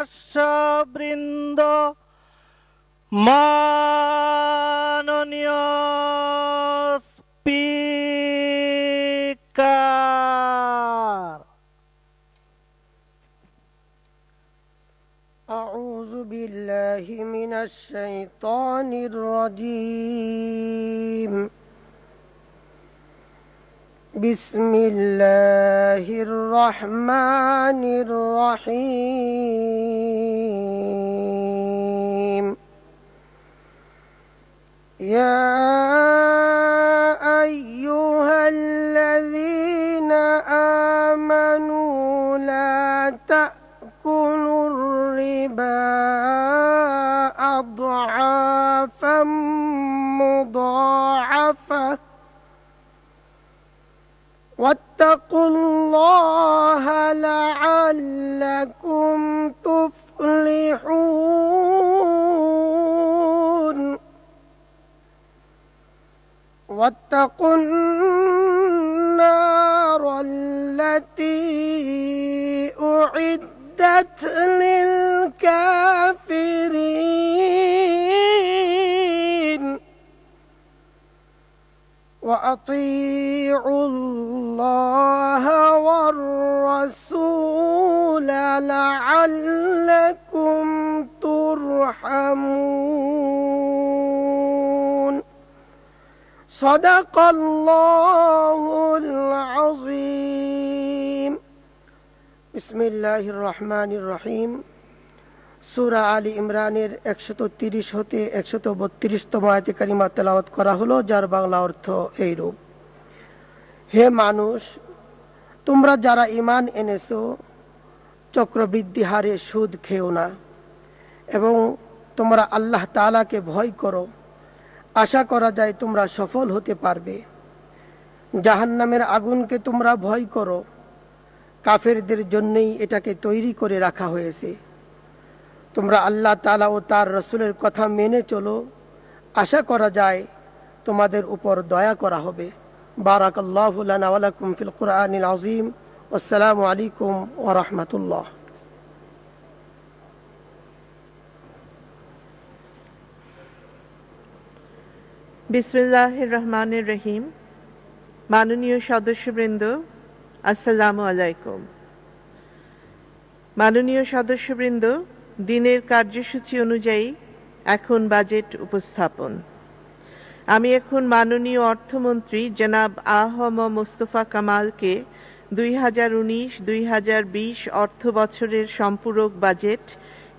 সদস্যবৃন্দ, মাননীয় স্পিকার, أعوذ بالله من الشيطان الرجيم. بسم الله الرحمن الرحيم. يا أيها الذين آمنوا لا تأكلوا الربا أضعافا مضاعفة واتقوا الله لعلكم تفلحون. واتقوا النار التي أعدت للكافرين. وأطيعوا الله والرسول لعلكم ترحمون. صدق الله العظيم. بسم الله الرحمن الرحيم. সূরা আলী ইমরানের 130 হতে 132তম আয়াতে কারিমা তেলাওয়াত করা হলো, যার বাংলা অর্থ এইরূপ: হে মানুষ, তোমরা যারা ঈমান এনেছো, চক্রবৃদ্ধি হারে সুদ খেও না এবং তোমরা আল্লাহ তাআলাকে ভয় করো। আশা করা যায় তোমরা সফল হতে পারবে। জাহান্নামের আগুনকে তোমরা ভয় করো, কাফেরদের জন্যই এটাকে তৈরি করে রাখা হয়েছে। তোমরা আল্লাহ তাআলা ও তার রাসূলের কথা মেনে চলো, আশা করা যায় তোমাদের উপর দয়া করা হবে। বারাকাল্লাহু লানা ওয়া লাকুম ফিল কুরআনিল আযীম। আসসালামু আলাইকুম ওয়া রাহমাতুল্লাহ। বিসমিল্লাহির রহমানির রহিম। মাননীয় সদস্যবৃন্দ, আসসালামু আলাইকুম। মাননীয় সদস্যবৃন্দ, দিনের কার্যসূচি অনুযায়ী এখন বাজেট উপস্থাপন। আমি এখন মাননীয় অর্থমন্ত্রী জনাব আ.হ.ম মোস্তফা কামালকে 2019-2020 অর্থ বছরের সম্পূরক বাজেট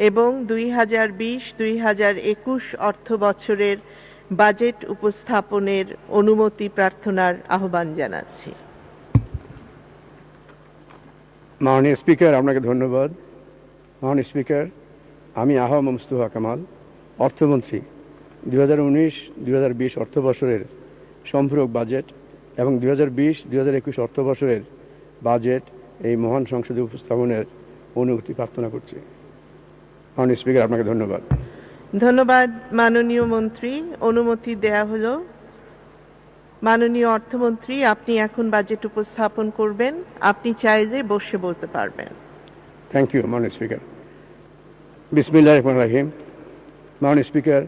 এবং 2020-2021 অর্থ বছরের বাজেট উপস্থাপনের অনুমতি প্রার্থনার আহ্বান জানাচ্ছি। মাননীয় স্পিকার, আপনাকে ধন্যবাদ। মাননীয় স্পিকার, আমি আ.হ.ম মোস্তফা কামাল, অর্থমন্ত্রী 2019-2020 অর্থ বছরের সম্পূরক বাজেট এবং 2020-2021 অর্থ বছরের বাজেট এই মহান সংসদে উপস্থাপনের অনুমতি প্রার্থনা করছি। মাননীয় স্পিকার, আপনাকে ধন্যবাদ। ধন্যবাদ মাননীয় মন্ত্রী, অনুমতি দেয়া হলো। মাননীয় অর্থমন্ত্রী, আপনি এখন বাজেট উপস্থাপন করবেন। আপনি চাইলে বসে বলতে পারবেন। থ্যাংক ইউ মাননীয় স্পিকার। বিসমিল্লাহির রহমানির রহিম। মাননীয় স্পিকার,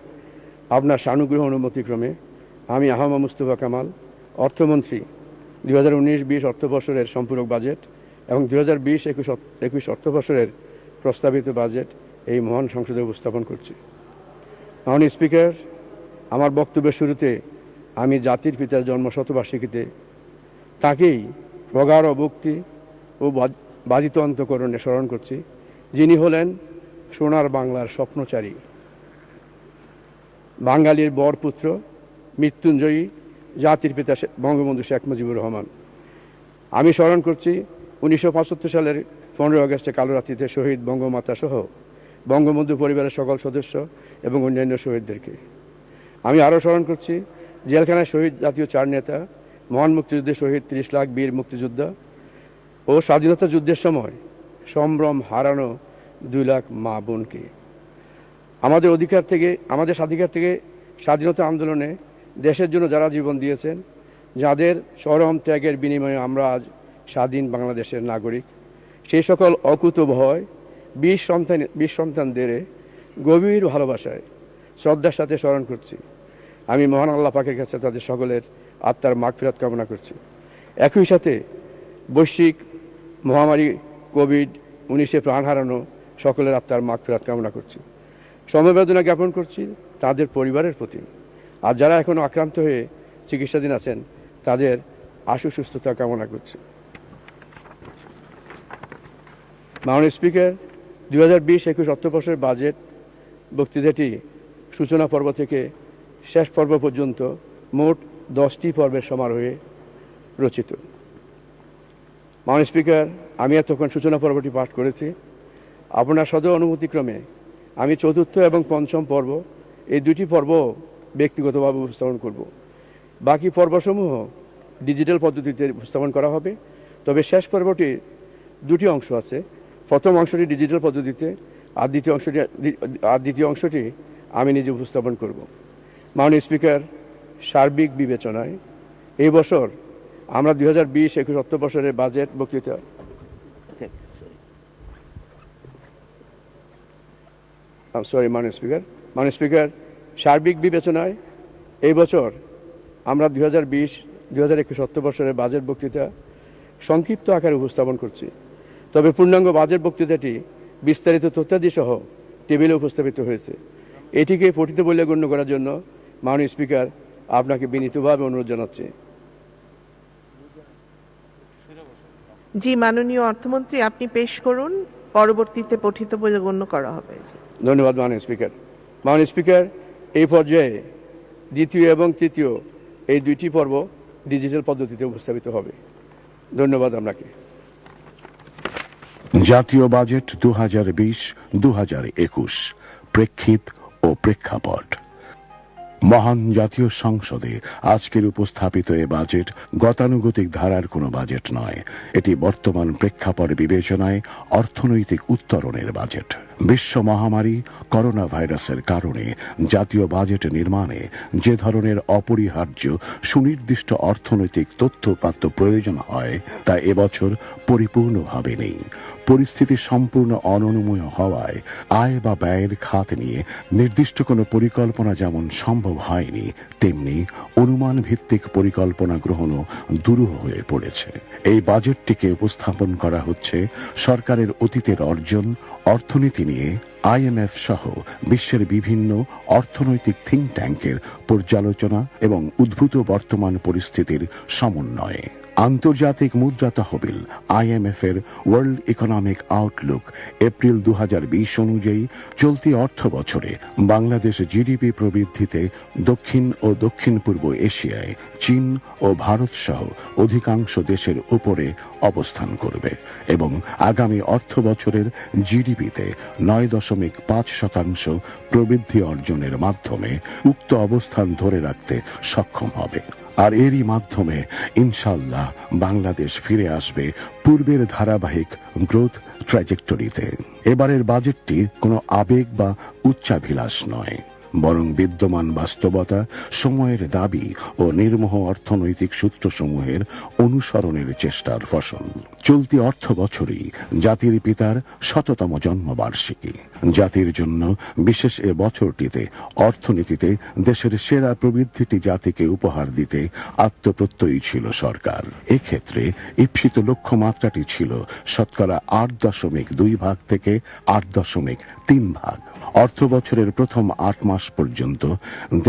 আপনার সানুগ্রহ অনুমতিক্রমে আমি আ.হ.ম মোস্তফা কামাল, অর্থমন্ত্রী 2019-20 অর্থ বছরের সম্পূরক বাজেট এবং 2020-21 অর্থ বছরের প্রস্তাবিত বাজেট এই মহান সংসদে উপস্থাপন করছি। মাননীয় স্পিকার, আমার বক্তব্যের শুরুতে আমি জাতির পিতার জন্মশতবার্ষিকীতে তাকেই প্রগাঢ় ভক্তি ও বাদিত অন্তঃকরণে স্মরণ করছি, যিনি হলেন সোনার বাংলার স্বপ্নচারী, বাঙালির বরপুত্র, মৃত্যুঞ্জয়ী জাতির পিতা বঙ্গবন্ধু শেখ মুজিবুর রহমান। আমি স্মরণ করছি 1975 সালের 15 আগস্টে কালোরাত্রিতে শহীদ বঙ্গমাতা সহ বঙ্গবন্ধু পরিবারের সকল সদস্য এবং অন্যান্য শহীদদেরকে। আমি আরও স্মরণ করছি জেলখানায় শহীদ জাতীয় 4 নেতা, মহান মুক্তিযুদ্ধে শহীদ 30 লাখ বীর মুক্তিযোদ্ধা ও স্বাধীনতা যুদ্ধের সময় সম্ভ্রম হারানো 2 লাখ মা বোনকে। আমাদের স্বাধিকার থেকে স্বাধীনতা আন্দোলনে দেশের জন্য যারা জীবন দিয়েছেন, যাদের চরম ত্যাগের বিনিময়ে আমরা আজ স্বাধীন বাংলাদেশের নাগরিক, সেই সকল অকুতোভয় বীর সন্তানদের গভীর ভালোবাসায় শ্রদ্ধার সাথে স্মরণ করছি। আমি মহান আল্লাহ পাকের কাছে তাদের সকলের আত্মার মাগফিরাত কামনা করছি। একই সাথে বৈশ্বিক মহামারী কোভিড-19 প্রাণ হারানো সকলের আত্মার মাগফিরাত কামনা করছি। সমবেদনা জ্ঞাপন করছি তাদের পরিবারের প্রতি। আর যারা এখনও আক্রান্ত হয়ে চিকিৎসাধীন আছেন তাদের আশু সুস্থতা কামনা করছি। মাননীয় স্পিকার, 2020-21 অর্থবর্ষের বাজেট বক্তৃতাটি সূচনা পর্ব থেকে শেষ পর্ব পর্যন্ত মোট 10টি পর্বের সমারোহে রচিত। মাননীয় স্পিকার, আমি এতক্ষণ সূচনা পর্বটি পাঠ করেছি। আপনার সদয় অনুমতিক্রমে আমি চতুর্থ এবং পঞ্চম পর্ব এই দুটি পর্ব ব্যক্তিগতভাবে উপস্থাপন করব। বাকি পর্বসমূহ ডিজিটাল পদ্ধতিতে উপস্থাপন করা হবে। তবে শেষ পর্বটির দুটি অংশ আছে। প্রথম অংশটি ডিজিটাল পদ্ধতিতে আর দ্বিতীয় অংশটি আমি নিজে উপস্থাপন করব। মাননীয় স্পিকার, সার্বিক বিবেচনায় এই বছর আমরা 2020-21 অর্থবর্ষের বাজেট বক্তৃতা মাননীয় স্পিকার, সার্বিক বিবেচনায় এই বছর আমরা 2020-21 অর্থবর্ষের বাজেট বক্তৃতা সংক্ষিপ্ত আকারে উপস্থাপন করছি। তবে পূর্ণাঙ্গ বাজেট বক্তৃতাটি বিস্তারিত তথ্যাদি সহ টেবিলে উপস্থাপিত হয়েছে। এটিকে পঠিত বলে গণ্য করার জন্য মাননীয় স্পিকার আপনাকে বিনীতভাবে অনুরোধ জানাচ্ছি। জি, মাননীয় অর্থমন্ত্রী, আপনি পেশ করুন, পরবর্তীতে পঠিত বলে গণ্য করা হবে। ধন্যবাদ মাননীয় স্পিকার। মাননীয় স্পিকার, এই পর্যায়ে দ্বিতীয় এবং তৃতীয় এই দুইটি পর্ব ডিজিটাল পদ্ধতিতে উপস্থাপিত হবে। ধন্যবাদ আপনাকে। জাতীয় বাজেট 2020-2021 প্রেক্ষিত ও প্রেক্ষাপট। মহান জাতীয় সংসদে আজকের উপস্থাপিত এ বাজেট গতানুগতিক ধারার কোনো বাজেট নয়। এটি বর্তমান প্রেক্ষাপট বিবেচনায় অর্থনৈতিক উত্তরণের বাজেট। বিশ্ব মহামারী করোনা ভাইরাসের কারণে জাতীয় বাজেট নির্মাণে যে ধরনের অপরিহার্য সুনির্দিষ্ট অর্থনৈতিক তথ্যপাত্র প্রয়োজন হয় তা এবছর পরিপূর্ণভাবে নেই। পরিস্থিতি সম্পূর্ণ অননুমেয় হওয়ায় আয় বা ব্যয়ের খাত নিয়ে নির্দিষ্ট কোনো পরিকল্পনা যেমন সম্ভব হয়নি, তেমনি অনুমান ভিত্তিক পরিকল্পনা গ্রহণও দুরূহ হয়ে পড়েছে। এই বাজেটটিকে উপস্থাপন করা হচ্ছে সরকারের অতীতের অর্জন, অর্থনীতি নিয়ে IMF সহ বিশ্বের বিভিন্ন অর্থনৈতিক থিঙ্ক ট্যাঙ্কের পর্যালোচনা এবং উদ্ভূত বর্তমান পরিস্থিতির সমন্বয়ে। আন্তর্জাতিক মুদ্রা তহবিল IMF এর ওয়ার্ল্ড ইকোনমিক আউটলুক এপ্রিল 2020 অনুযায়ী চলতি অর্থ বছরে বাংলাদেশ GDP প্রবৃদ্ধিতে দক্ষিণ ও দক্ষিণ পূর্ব এশিয়ায় চীন ও ভারত সহ অধিকাংশ দেশের উপরে অবস্থান করবে এবং আগামী অর্থ বছরের GDP-তে 9.5% প্রবৃদ্ধি অর্জনের মাধ্যমে উক্ত অবস্থান ধরে রাখতে সক্ষম হবে। আর এরই মাধ্যমে ইনশাল্লাহ বাংলাদেশ ফিরে আসবে পূর্বের ধারাবাহিক গ্রোথ ট্র্যাজেক্টরিতে। এবারের বাজেটটি কোনো আবেগ বা উচ্চাভিলাষ নয়, বরং বিদ্যমান বাস্তবতা, সময়ের দাবি ও নির্মোহ অর্থনৈতিক সূত্রসমূহের অনুসরণের চেষ্টার ফসল। চলতি অর্থ বছরই জাতির পিতার 100তম জন্মবার্ষিকী। জাতির জন্য বিশেষ এ বছরটিতে অর্থনীতিতে দেশের সেরা প্রবৃদ্ধিটি জাতিকে উপহার দিতে আত্মপ্রত্যয়ী ছিল সরকার। এক্ষেত্রে ঈপ্সিত লক্ষ্যমাত্রাটি ছিল 8.2% থেকে 8.3%। অর্থ বছরের প্রথম 8 মাস পর্যন্ত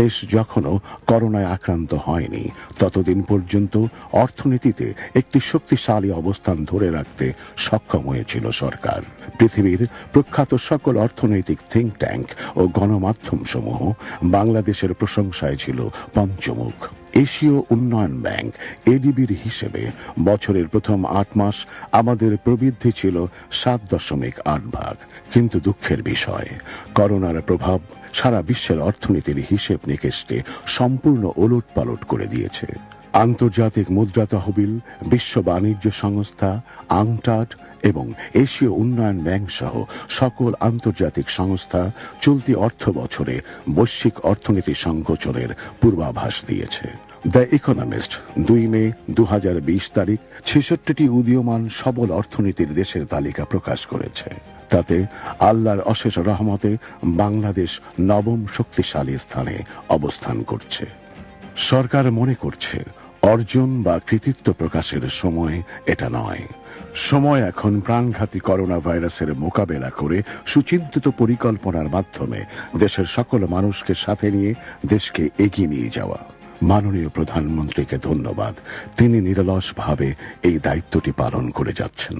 দেশ যখনও করোনায় আক্রান্ত হয়নি, ততদিন পর্যন্ত অর্থনীতিতে একটি শক্তিশালী অবস্থান ধরে রাখতে সক্ষম হয়েছিল সরকার। পৃথিবীর প্রখ্যাত সকল অর্থনৈতিক থিঙ্ক ট্যাঙ্ক ও গণমাধ্যম সমূহ বাংলাদেশের প্রশংসায় ছিল পঞ্চমুখ। এশীয় উন্নয়ন ব্যাংক ADBর হিসেবে বছরের প্রথম 8 মাস আমাদের প্রবৃদ্ধি ছিল 7.8%। কিন্তু দুঃখের বিষয়, করোনার প্রভাব সারা বিশ্বের অর্থনীতির হিসেব নিকেশকে সম্পূর্ণ ওলটপালট করে দিয়েছে। আন্তর্জাতিক মুদ্রা তহবিল, বিশ্ব বাণিজ্য সংস্থা, UNCTAD এবং এশীয় উন্নয়ন ব্যাংক সহ সকল আন্তর্জাতিক সংস্থা চলতি অর্থ বছরে বৈশ্বিক অর্থনীতি সংকোচনের পূর্বাভাস দিয়েছে। দ্য ইকোনমিস্ট 2 মে 2020 তারিখ 66টি উদীয়মান সবল অর্থনীতির দেশের তালিকা প্রকাশ করেছে। তাতে আল্লাহর অশেষ রহমতে বাংলাদেশ নবম শক্তিশালী স্থানে অবস্থান করছে। সরকার মনে করছে অর্জন বা কৃতিত্ব প্রকাশের সময় এটা নয়। সময় এখন প্রাণঘাতী করোনা ভাইরাসের মোকাবেলা করে সুচিন্তিত পরিকল্পনার মাধ্যমে দেশের সকল মানুষকে সাথে নিয়ে দেশকে এগিয়ে নিয়ে যাওয়া। মাননীয় প্রধানমন্ত্রীকে ধন্যবাদ, তিনি নিরলসভাবে এই দায়িত্বটি পালন করে যাচ্ছেন।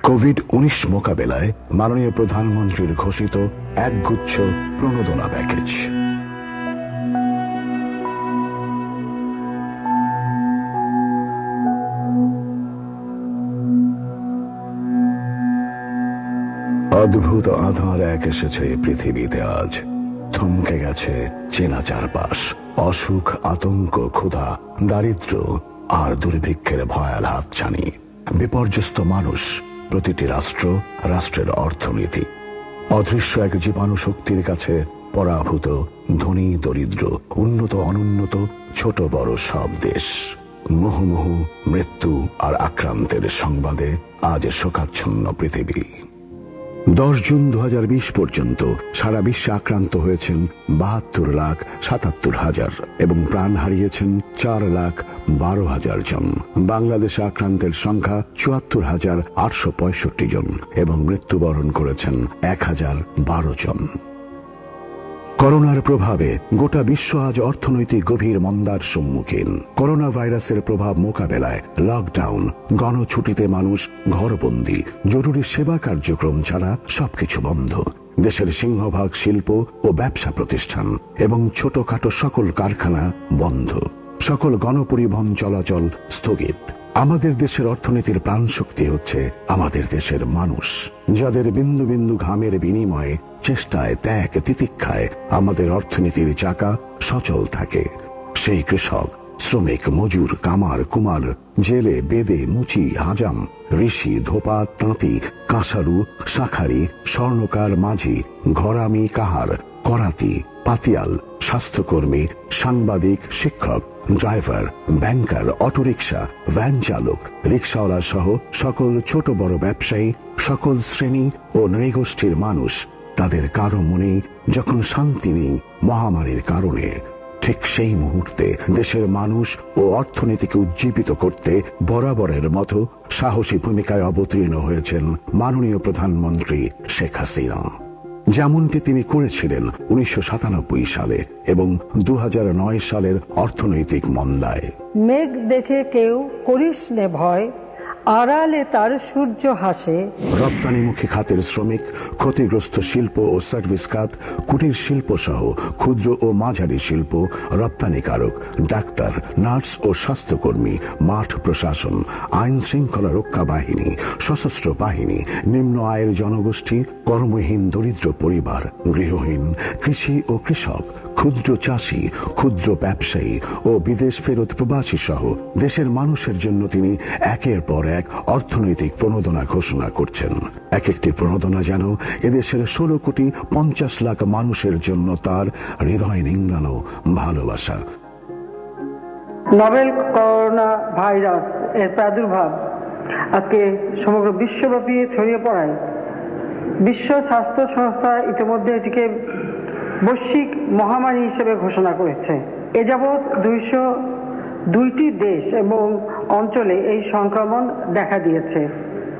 কোভিড-19 মোকাবেলায় মাননীয় প্রধানমন্ত্রীর ঘোষিত একগুচ্ছ প্রণোদনা প্যাকেজ। অদ্ভুত আধার এক এসেছে পৃথিবীতে আজ। থমকে গেছে চেনা চারপাশ। অসুখ, আতঙ্ক, ক্ষুধা, দারিদ্র আর দুর্ভিক্ষের ভয়াল হাতছানি। বিপর্যস্ত মানুষ, প্রতিটি রাষ্ট্র, রাষ্ট্রের অর্থনীতি। অদৃশ্য এক জীবাণু শক্তির কাছে পরাভূত ধনী দরিদ্র, উন্নত অনুন্নত, ছোট বড় সব দেশ। মুহুর্মুহু মৃত্যু আর আক্রান্তের সংবাদে আজ শোকাচ্ছন্ন পৃথিবী। 10 জুন 2020 পর্যন্ত সারা বিশ্বে আক্রান্ত হয়েছেন 72,77,000 এবং প্রাণ হারিয়েছেন 4,12,000 জন। বাংলাদেশে আক্রান্তের সংখ্যা 74,865 জন এবং মৃত্যুবরণ করেছেন 1,012 জন। করোনার প্রভাবে গোটা বিশ্ব আজ অর্থনৈতিক গভীর মন্দার সম্মুখীন। করোনা ভাইরাসের প্রভাব মোকাবেলায় লকডাউন, গণছুটিতে মানুষ ঘরবন্দি, জরুরি সেবা কার্যক্রম ছাড়া সবকিছু বন্ধ। দেশের সিংহভাগ শিল্প ও ব্যবসা প্রতিষ্ঠান এবং ছোটখাটো সকল কারখানা বন্ধ। সকল গণপরিবহন চলাচল স্থগিত। আমাদের দেশের অর্থনীতির প্রাণশক্তি হচ্ছে আমাদের দেশের মানুষ, যাদের বিন্দু বিন্দু ঘামের বিনিময়ে, চেষ্টায়, ত্যাগ, তিতিক্ষায় আমাদের অর্থনীতির চাকা সচল থাকে। সেই কৃষক, শ্রমিক, মজুর, কামার, কুমার, জেলে, বেদে, মুচি, হাজাম, ঋষি, ধোপা, তাঁতি, কাঁসারু, শাঁখারি, স্বর্ণকার, মাঝি, ঘরামি, কাহার, করাতি, পাতিয়াল, স্বাস্থ্যকর্মী, সাংবাদিক, শিক্ষক, ড্রাইভার, ব্যাংকার, অটোরিকশা, ভ্যান চালক, রিকশাওয়ালা সহ সকল ছোট বড় ব্যবসায়ী, সকল শ্রেণী ও নৃগোষ্ঠীর মানুষ, তাদের কারো মনে যখন শান্তি নেই মহামারীর কারণে, ঠিক সেই মুহূর্তে দেশের মানুষ ও অর্থনীতিকে উজ্জীবিত করতে বরাবরের মতো সাহসী ভূমিকায় অবতীর্ণ হয়েছেন মাননীয় প্রধানমন্ত্রী শেখ হাসিনা। যেমনটি তিনি করেছিলেন 1997 সালে এবং 2009 সালের অর্থনৈতিক মন্দায়। মেঘ দেখে কেউ করিস নে ভয়, আড়ালে তার সূর্য হাসে। রপ্তানিমুখী খাতের শ্রমিক, ক্ষতিগ্রস্ত শিল্প ও সার্ভিস খাত, কুটির শিল্প সহ ক্ষুদ্র ও মাঝারি শিল্প, রপ্তানিকারক, ডাক্তার, নার্স ও স্বাস্থ্যকর্মী, মাঠ প্রশাসন, আইন শৃঙ্খলা রক্ষা বাহিনী, সশস্ত্র বাহিনী, নিম্ন আয়ের জনগোষ্ঠী, কর্মহীন দরিদ্র পরিবার, গৃহহীন, কৃষি ও কৃষক, ক্ষুদ্র চাষি, ক্ষুদ্র ব্যবসায়ী ও বিদেশ ফেরত প্রবাসী সহ দেশের মানুষের জন্য তিনি একের পর এক অর্থনৈতিক প্রণোদনা ঘোষণা করছেন। এক একটি প্রণোদনা যেন এদেশের 16,50,00,000 মানুষের জন্য তার হৃদয় নিংড়ানো ভালোবাসা। নভেল করোনা ভাইরাস এর প্রাদুর্ভাব আজকে সমগ্র বিশ্বব্যাপী ছড়িয়ে পড়ায় বিশ্ব স্বাস্থ্য সংস্থা ইতিমধ্যে এটিকে বৈশ্বিক মহামারী হিসেবে ঘোষণা করেছে। এ যাবৎ 202টি দেশ এবং অঞ্চলে এই সংক্রমণ দেখা দিয়েছে।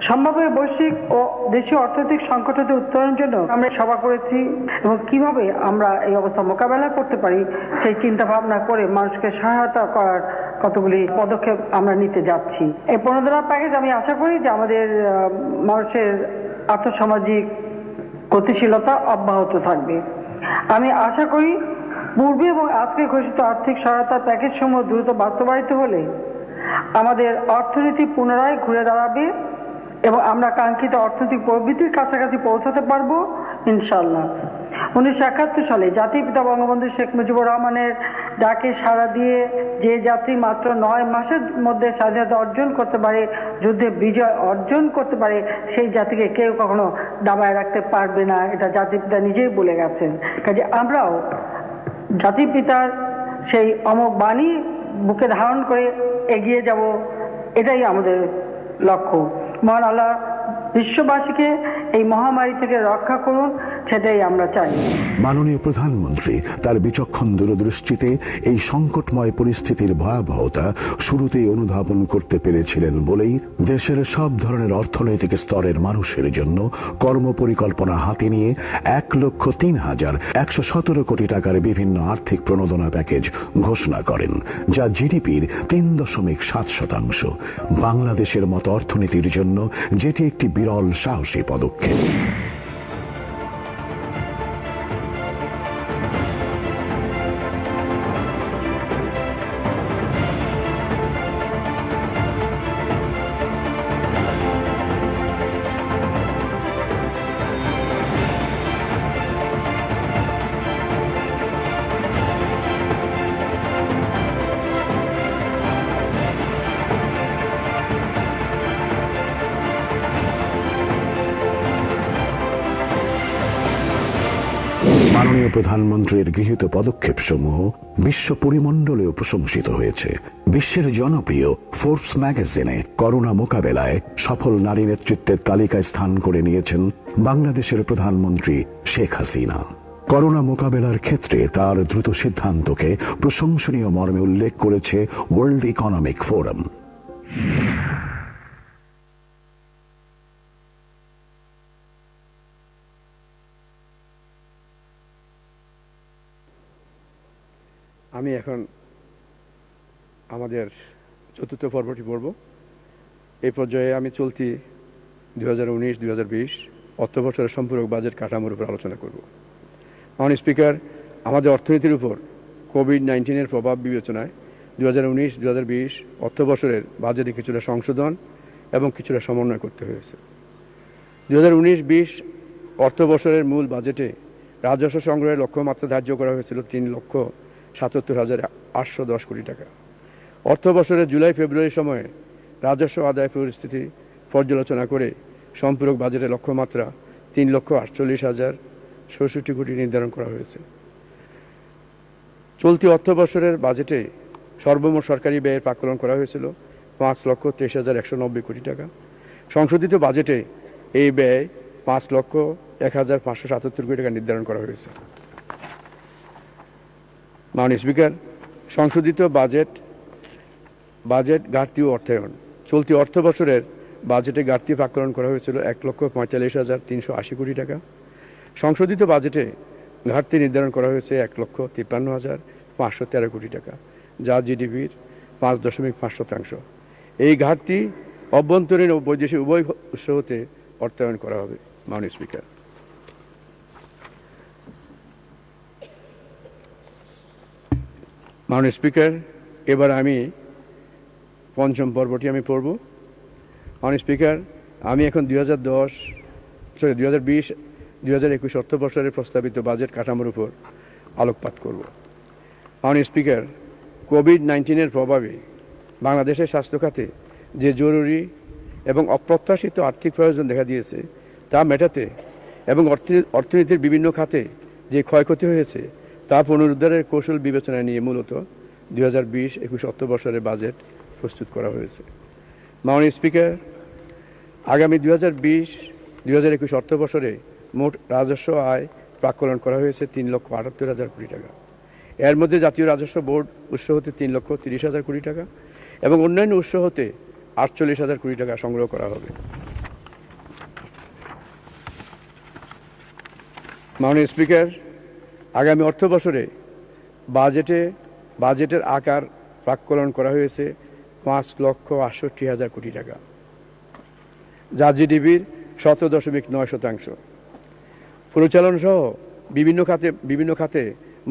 সম্ভাব্য বৈশ্বিক ও দেশীয় অর্থনৈতিক সংকট হতে উত্তরণের জন্য আমরা সভা করেছি এবং কিভাবে আমরা এই অবস্থা মোকাবেলা করতে পারি সেই চিন্তা ভাবনা করে মানুষকে সহায়তা করার কতগুলি পদক্ষেপ আমরা নিতে যাচ্ছি। এই প্রণোদনা প্যাকেজ আমি আশা করি যে আমাদের মানুষের আর্থসামাজিক গতিশীলতা অব্যাহত থাকবে। আমি আশা করি পূর্বে এবং আজকে ঘোষিত আর্থিক সহায়তা প্যাকেজ সমূহ দ্রুত বাস্তবায়িত হলে আমাদের অর্থনীতি পুনরায় ঘুরে দাঁড়াবে এবং আমরা কাঙ্ক্ষিত অর্থনৈতিক প্রবৃদ্ধির কাছাকাছি পৌঁছাতে পারবো ইনশাআল্লাহ। 1971 সালে জাতির পিতা বঙ্গবন্ধু শেখ মুজিবুর রহমানের ডাকে সাড়া দিয়ে যে জাতি মাত্র 9 মাসের মধ্যে স্বাধীনতা অর্জন করতে পারে, যুদ্ধে বিজয় অর্জন করতে পারে, সেই জাতিকে কেউ কখনো দাবায় রাখতে পারবে না, এটা জাতির পিতা নিজেই বলে গেছেন। কাজে আমরাও জাতির পিতার সেই অমোঘ বাণী বুকে ধারণ করে এগিয়ে যাব, এটাই আমাদের লক্ষ্য। মহান আল্লাহ বিশ্ববাসীকে এই মহামারী থেকে রক্ষা করুন, সেটাই আমরা চাই। মাননীয় প্রধানমন্ত্রী তার বিচক্ষণ দূরদৃষ্টিতে এই সংকটময় পরিস্থিতির ভয়াবহতা শুরুতেই অনুধাবন করতে পেরেছিলেন বলেই দেশের সব ধরনের অর্থনৈতিক স্তরের মানুষের জন্য কর্মপরিকল্পনা হাতে নিয়ে 1,03,117 কোটি টাকার বিভিন্ন আর্থিক প্রণোদনা প্যাকেজ ঘোষণা করেন, যা জিডিপির 3.7%। বাংলাদেশের মতো অর্থনীতির জন্য যেটি একটি বিরল সাহসী পদক্ষেপ। মাননীয় প্রধানমন্ত্রীর গৃহীত পদক্ষেপসমূহ বিশ্ব পরিমণ্ডলেও প্রশংসিত হয়েছে। বিশ্বের জনপ্রিয় ফোর্বস ম্যাগাজিনে করোনা মোকাবেলায় সফল নারী নেতৃত্বের তালিকায় স্থান করে নিয়েছেন বাংলাদেশের প্রধানমন্ত্রী শেখ হাসিনা। করোনা মোকাবেলার ক্ষেত্রে তার দ্রুত সিদ্ধান্তকে প্রশংসনীয় মর্মে উল্লেখ করেছে ওয়ার্ল্ড ইকোনমিক ফোরাম। আমি এখন আমাদের চতুর্থ পর্বটি পড়ব। এই পর্যায়ে আমি চলতি 2019-2020 অর্থবছরের সম্পূরক বাজেট কাঠামোর উপর আলোচনা করব। মাননীয় স্পিকার, আমাদের অর্থনীতির উপর কোভিড-19-এর প্রভাব বিবেচনায় 2019-2020 অর্থবছরের বাজেটে কিছুটা সংশোধন এবং কিছুটা সমন্বয় করতে হয়েছে। 2019-20 অর্থবছরের মূল বাজেটে রাজস্ব সংগ্রহের লক্ষ্যমাত্রা ধার্য করা হয়েছিল 3,77,810 কোটি টাকা। অর্থবছরের জুলাই-ফেব্রুয়ারি সময়ে রাজস্ব আদায় পরিস্থিতি পর্যালোচনা করে সম্পূরক বাজেটের লক্ষ্যমাত্রা 3,48,066 কোটি নির্ধারণ করা হয়েছে। চলতি অর্থবছরের বাজেটে সর্বমোট সরকারি ব্যয়ের প্রাক্কলন করা হয়েছিল 5,23,190 কোটি টাকা। সংশোধিত বাজেটে এই ব্যয় 5,01,577 কোটি টাকা নির্ধারণ করা হয়েছে। মাননীয় স্পিকার, সংশোধিত বাজেট ঘাটতি ও অর্থায়ন। চলতি অর্থবছরের বাজেটে ঘাটতি প্রাক্কলন করা হয়েছিল 1,45,380 কোটি টাকা। সংশোধিত বাজেটে ঘাটতি নির্ধারণ করা হয়েছে 1,53,513 কোটি টাকা, যা জিডিপির 5.5%। এই ঘাটতি অভ্যন্তরীণ ও বৈদেশিক উভয় উৎস হতে অর্থায়ন করা হবে। মাননীয় স্পিকার, মাননীয় স্পিকার, এবার আমি পঞ্চম পর্বটি আমি পড়ব। মাননীয় স্পিকার, আমি এখন 2020-2021 অর্থবছরের প্রস্তাবিত বাজেট কাঠামোর উপর আলোকপাত করব। মাননীয় স্পিকার, কোভিড-19-এর প্রভাবে বাংলাদেশের স্বাস্থ্য খাতে যে জরুরি এবং অপ্রত্যাশিত আর্থিক প্রয়োজন দেখা দিয়েছে তা মেটাতে এবং অর্থনীতির বিভিন্ন খাতে যে ক্ষয়ক্ষতি হয়েছে তা পুনরুদ্ধারের কৌশল বিবেচনায় নিয়ে মূলত 2020-21 অর্থবছরের বাজেট প্রস্তুত করা হয়েছে। মাননীয় স্পিকার, আগামী 2020-2021 অর্থবছরে মোট রাজস্ব আয় প্রাক্কলন করা হয়েছে 3,78,000 কোটি টাকা। এর মধ্যে জাতীয় রাজস্ব বোর্ড উৎস হতে 3,30,000 কোটি টাকা এবং অন্যান্য উৎস হতে 48,000 কোটি টাকা সংগ্রহ করা হবে। মাননীয় স্পিকার, আগামী অর্থবছরে বাজেটের আকার প্রাক্কলন করা হয়েছে 5,68,000 কোটি টাকা, যা জিডিপির 17.9%। পরিচালন সহ বিভিন্ন খাতে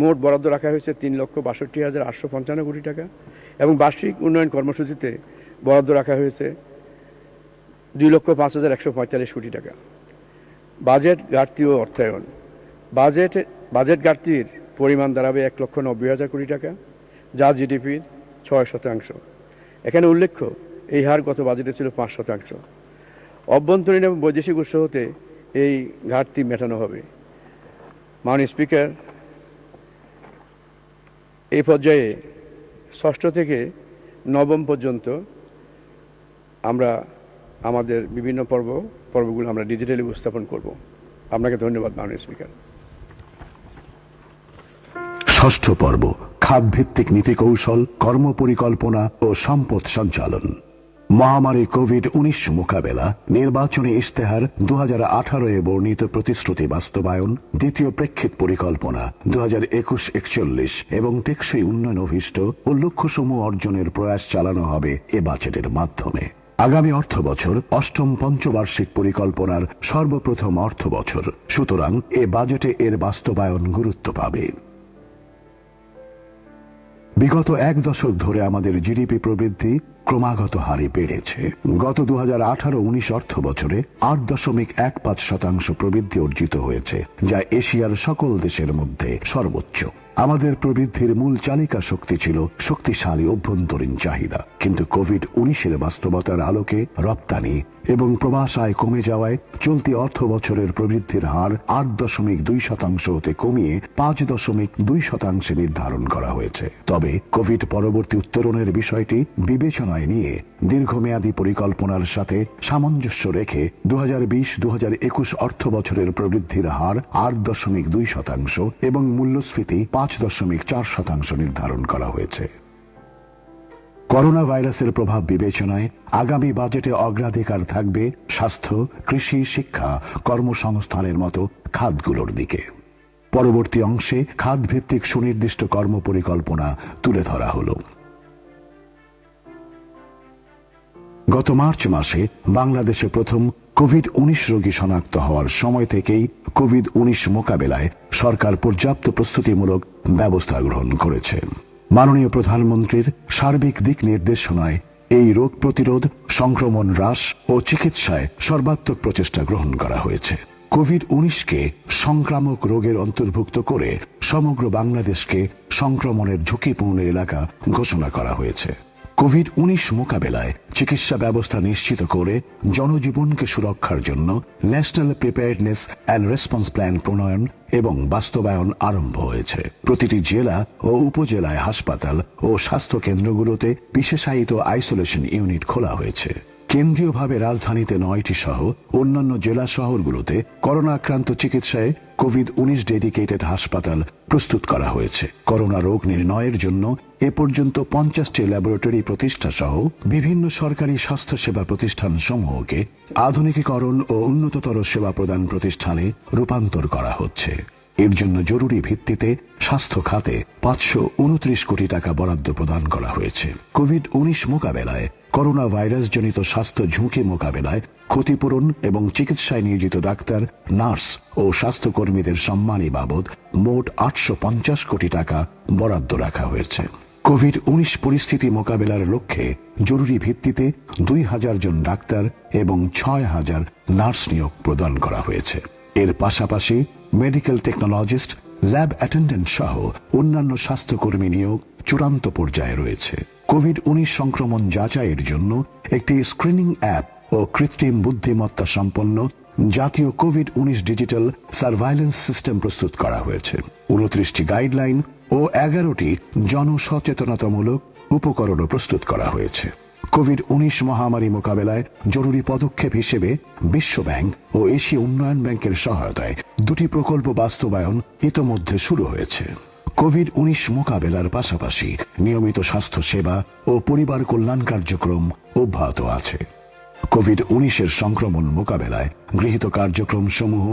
মোট বরাদ্দ রাখা হয়েছে 3,62,855 কোটি টাকা এবং বার্ষিক উন্নয়ন কর্মসূচিতে বরাদ্দ রাখা হয়েছে 2,05,145 কোটি টাকা। বাজেট ঘাটতি ও অর্থায়ন। বাজেট ঘাটতির পরিমাণ দাঁড়াবে 1,90,000 কোটি টাকা, যা জিডিপির 6%। এখানে উল্লেখ্য, এই হার গত বাজেটে ছিল 5%। অভ্যন্তরীণ এবং বৈদেশিক উৎস হতে এই ঘাটতি মেটানো হবে। মাননীয় স্পিকার, এই পর্যায়ে ষষ্ঠ থেকে নবম পর্যন্ত আমরা আমাদের বিভিন্ন পর্ব পর্বগুলো আমরা ডিজিটালি উপস্থাপন করব। আপনাকে ধন্যবাদ মাননীয় স্পিকার। ষষ্ঠ পর্ব, খাতভিত্তিক নীতি কৌশল, কর্মপরিকল্পনা ও সম্পদ সঞ্চালন। মহামারী কোভিড-19 মোকাবেলা, নির্বাচনী ইশতেহার 2018 এ বর্ণিত প্রতিশ্রুতি বাস্তবায়ন, দ্বিতীয় প্রেক্ষিত পরিকল্পনা 2021-41 এবং টেকসই উন্নয়ন অভিষ্ট ও লক্ষ্যসমূহ অর্জনের প্রয়াস চালানো হবে এ বাজেটের মাধ্যমে। আগামী অর্থ বছর অষ্টম পঞ্চবার্ষিক পরিকল্পনার সর্বপ্রথম অর্থ বছর, সুতরাং এ বাজেটে এর বাস্তবায়ন গুরুত্ব পাবে। বিগত এক দশক ধরে আমাদের জিডিপি প্রবৃদ্ধি ক্রমাগত হারে বেড়েছে। গত 2018-19 অর্থ বছরে 8.15% প্রবৃদ্ধি অর্জিত হয়েছে, যা এশিয়ার সকল দেশের মধ্যে সর্বোচ্চ। আমাদের প্রবৃদ্ধির মূল চালিকা শক্তি ছিল শক্তিশালী অভ্যন্তরীণ চাহিদা, কিন্তু কোভিড-19 বাস্তবতার আলোকে রপ্তানি এবং প্রবাস আয় কমে যাওয়ায় চলতি অর্থ বছরের প্রবৃদ্ধির হার 8.2% হতে কমিয়ে 5.2% নির্ধারণ করা হয়েছে। তবে কোভিড পরবর্তী উত্তরণের বিষয়টি বিবেচনায় নিয়ে দীর্ঘমেয়াদী পরিকল্পনার সাথে সামঞ্জস্য রেখে 2020-2021 অর্থ বছরের প্রবৃদ্ধির হার 8.2% এবং মূল্যস্ফীতি 5.4% নির্ধারণ করা হয়েছে। করোনা ভাইরাসের প্রভাব বিবেচনায় আগামী বাজেটে অগ্রাধিকার থাকবে স্বাস্থ্য, কৃষি, শিক্ষা, কর্মসংস্থানের মতো খাতগুলোর দিকে। পরবর্তী অংশে খাতভিত্তিক সুনির্দিষ্ট কর্মপরিকল্পনা তুলে ধরা হলো। গত মার্চ মাসে বাংলাদেশে প্রথম কোভিড-19 রোগী শনাক্ত হওয়ার সময় থেকেই কোভিড-19 মোকাবেলায় সরকার পর্যাপ্ত প্রস্তুতিমূলক ব্যবস্থা গ্রহণ করেছে। মাননীয় প্রধানমন্ত্রীর সার্বিক দিক নির্দেশনায় এই রোগ প্রতিরোধ, সংক্রমণ হ্রাস ও চিকিৎসায় সর্বাত্মক প্রচেষ্টা গ্রহণ করা হয়েছে। কোভিড-19কে সংক্রামক রোগের অন্তর্ভুক্ত করে সমগ্র বাংলাদেশকে সংক্রমণের ঝুঁকিপূর্ণ এলাকা ঘোষণা করা হয়েছে। কোভিড-19 মোকাবেলায় চিকিৎসা ব্যবস্থা নিশ্চিত করে জনজীবনকে সুরক্ষার জন্য national preparedness and response plan প্রণয়ন এবং বাস্তবায়ন আরম্ভ হয়েছে। প্রতিটি জেলা ও উপজেলায় হাসপাতাল ও স্বাস্থ্য কেন্দ্রগুলোতে বিশেষায়িত আইসোলেশন ইউনিট খোলা হয়েছে। কেন্দ্রীয়ভাবে রাজধানীতে 9টি সহ অন্যান্য জেলা শহরগুলোতে করোনা আক্রান্ত চিকিৎসায় কোভিড-19 ডেডিকেটেড হাসপাতাল প্রস্তুত করা হয়েছে। করোনা রোগ নির্ণয়ের জন্য এ পর্যন্ত 50টি ল্যাবরেটরি প্রতিষ্ঠা সহ বিভিন্ন সরকারি স্বাস্থ্যসেবা প্রতিষ্ঠান সমূহকে আধুনিকীকরণ ও উন্নততর সেবা প্রদান প্রতিষ্ঠানে রূপান্তর করা হচ্ছে। এর জন্য জরুরি ভিত্তিতে স্বাস্থ্য খাতে 529 কোটি টাকা বরাদ্দ প্রদান করা হয়েছে। কোভিড-19 মোকাবেলায় করোনা ভাইরাসজনিত স্বাস্থ্য ঝুঁকি মোকাবেলায় ক্ষতিপূরণ এবং চিকিৎসায় নিয়োজিত ডাক্তার, নার্স ও স্বাস্থ্যকর্মীদের সম্মানী বাবদ মোট 850 কোটি টাকা বরাদ্দ রাখা হয়েছে। কোভিড-19 পরিস্থিতি মোকাবেলার লক্ষ্যে জরুরি ভিত্তিতে 2000 জন ডাক্তার এবং 6000 নার্স নিয়োগ প্রদান করা হয়েছে। এর পাশাপাশি মেডিকেল টেকনোলজিস্ট, ল্যাব অ্যাটেন্ডেন্ট সহ অন্যান্য স্বাস্থ্যকর্মী নিয়োগ চূড়ান্ত পর্যায়ে রয়েছে। কোভিড-19 সংক্রমণ যাচাইয়ের জন্য একটি স্ক্রিনিং অ্যাপ ও কৃত্রিম বুদ্ধিমত্তা সম্পন্ন জাতীয় কোভিড-19 ডিজিটাল সার্ভাইলেন্স সিস্টেম প্রস্তুত করা হয়েছে। 29টি গাইডলাইন ও 11টি জনসচেতনতামূলক উপকরণও প্রস্তুত করা হয়েছে। কোভিড-19 মহামারী মোকাবেলায় জরুরি পদক্ষেপ হিসেবে বিশ্ব ব্যাংক ও এশীয় উন্নয়ন ব্যাংকের সহায়তায় 2টি প্রকল্প বাস্তবায়ন ইতোমধ্যে শুরু হয়েছে। কোভিড-19 মোকাবেলার পাশাপাশি নিয়মিত স্বাস্থ্য সেবা ও পরিবার কল্যাণ কার্যক্রম অব্যাহত আছে। কোভিড-19 সংক্রমণ মোকাবেলায় গৃহীত কার্যক্রম সমূহ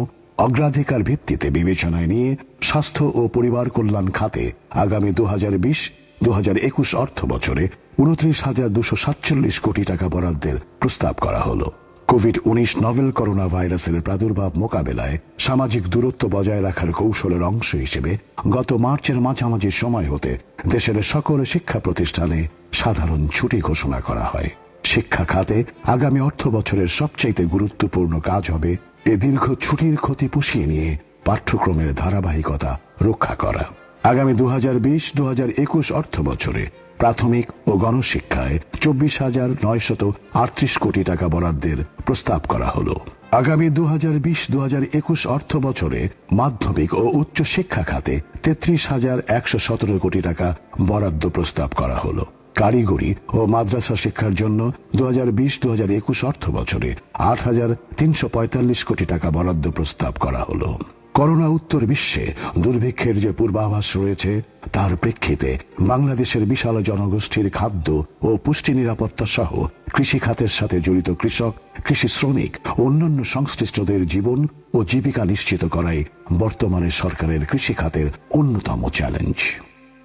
অগ্রাধিকার ভিত্তিতে বিবেচনায় নিয়ে স্বাস্থ্য ও পরিবার কল্যাণ খাতে আগামী 2020-2021 অর্থ বছরে 29,247 কোটি টাকা বরাদ্দের প্রস্তাব করা হলো। কোভিড-19 নভেল করোনা ভাইরাসের প্রাদুর্ভাব মোকাবেলায় সামাজিক দূরত্ব বজায় রাখার কৌশলের অংশ হিসেবে গত মার্চের মাঝামাঝি সময় হতে দেশের সকল শিক্ষা প্রতিষ্ঠানে সাধারণ ছুটি ঘোষণা করা হয়। শিক্ষা খাতে আগামী অর্থ বছরের সবচাইতে গুরুত্বপূর্ণ কাজ হবে এ দীর্ঘ ছুটির ক্ষতি পুষিয়ে নিয়ে পাঠ্যক্রমের ধারাবাহিকতা রক্ষা করা। আগামী 2020-2021 অর্থ বছরে প্রাথমিক ও গণশিক্ষায় 24,938 কোটি টাকা বরাদ্দের প্রস্তাব করা হলো। আগামী 2020-2021 অর্থ বছরে মাধ্যমিক ও উচ্চ শিক্ষা খাতে 33,117 কোটি টাকা বরাদ্দ প্রস্তাব করা হলো। কারিগরি ও মাদ্রাসা শিক্ষার জন্য 2020-2021 অর্থ বছরে 8,345 কোটি টাকা বরাদ্দ প্রস্তাব করা হলো। করোনা উত্তর বিশ্বে দুর্ভিক্ষের যে পূর্বাভাস রয়েছে তার প্রেক্ষিতে বাংলাদেশের বিশাল জনগোষ্ঠীর খাদ্য ও পুষ্টি নিরাপত্তা সহ কৃষি খাতের সাথে জড়িত কৃষক, কৃষি শ্রমিক ও অন্যান্য সংশ্লিষ্টদের জীবন ও জীবিকা নিশ্চিত করাই বর্তমানে সরকারের কৃষি খাতের অন্যতম চ্যালেঞ্জ।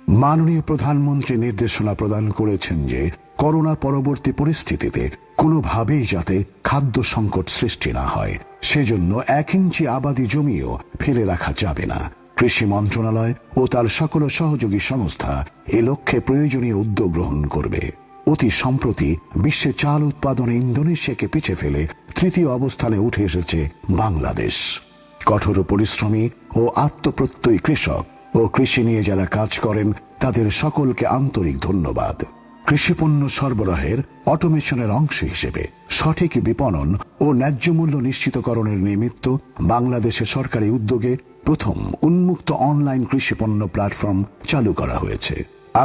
মাননীয় প্রধানমন্ত্রী নির্দেশনা প্রদান করেছেন যে করোনা পরবর্তী পরিস্থিতিতে কোনোভাবেই যাতে খাদ্য সংকট সৃষ্টি না হয়, সেজন্য 1 ইঞ্চি আবাদি জমিও ফেলে রাখা যাবে না। কৃষি মন্ত্রণালয় ও তার সকল সহযোগী সংস্থা এ লক্ষ্যে প্রয়োজনীয় উদ্যোগ গ্রহণ করবে। অতি সম্প্রতি বিশ্বে চাল উৎপাদনে ইন্দোনেশিয়াকে পিছে ফেলে 3য় অবস্থানে উঠে এসেছে বাংলাদেশ। কঠোর পরিশ্রমী ও আত্মপ্রত্যয়ী কৃষক ও কৃষি নিয়ে যারা কাজ করেন তাদের সকলকে আন্তরিক ধন্যবাদ। কৃষিপণ্য সরবরাহের অটোমেশনের অংশ হিসেবে সঠিক বিপণন ও ন্যায্য মূল্য নিশ্চিতকরণের নিমিত্ত বাংলাদেশে সরকারি উদ্যোগে প্রথম উন্মুক্ত অনলাইন কৃষিপণ্য প্ল্যাটফর্ম চালু করা হয়েছে।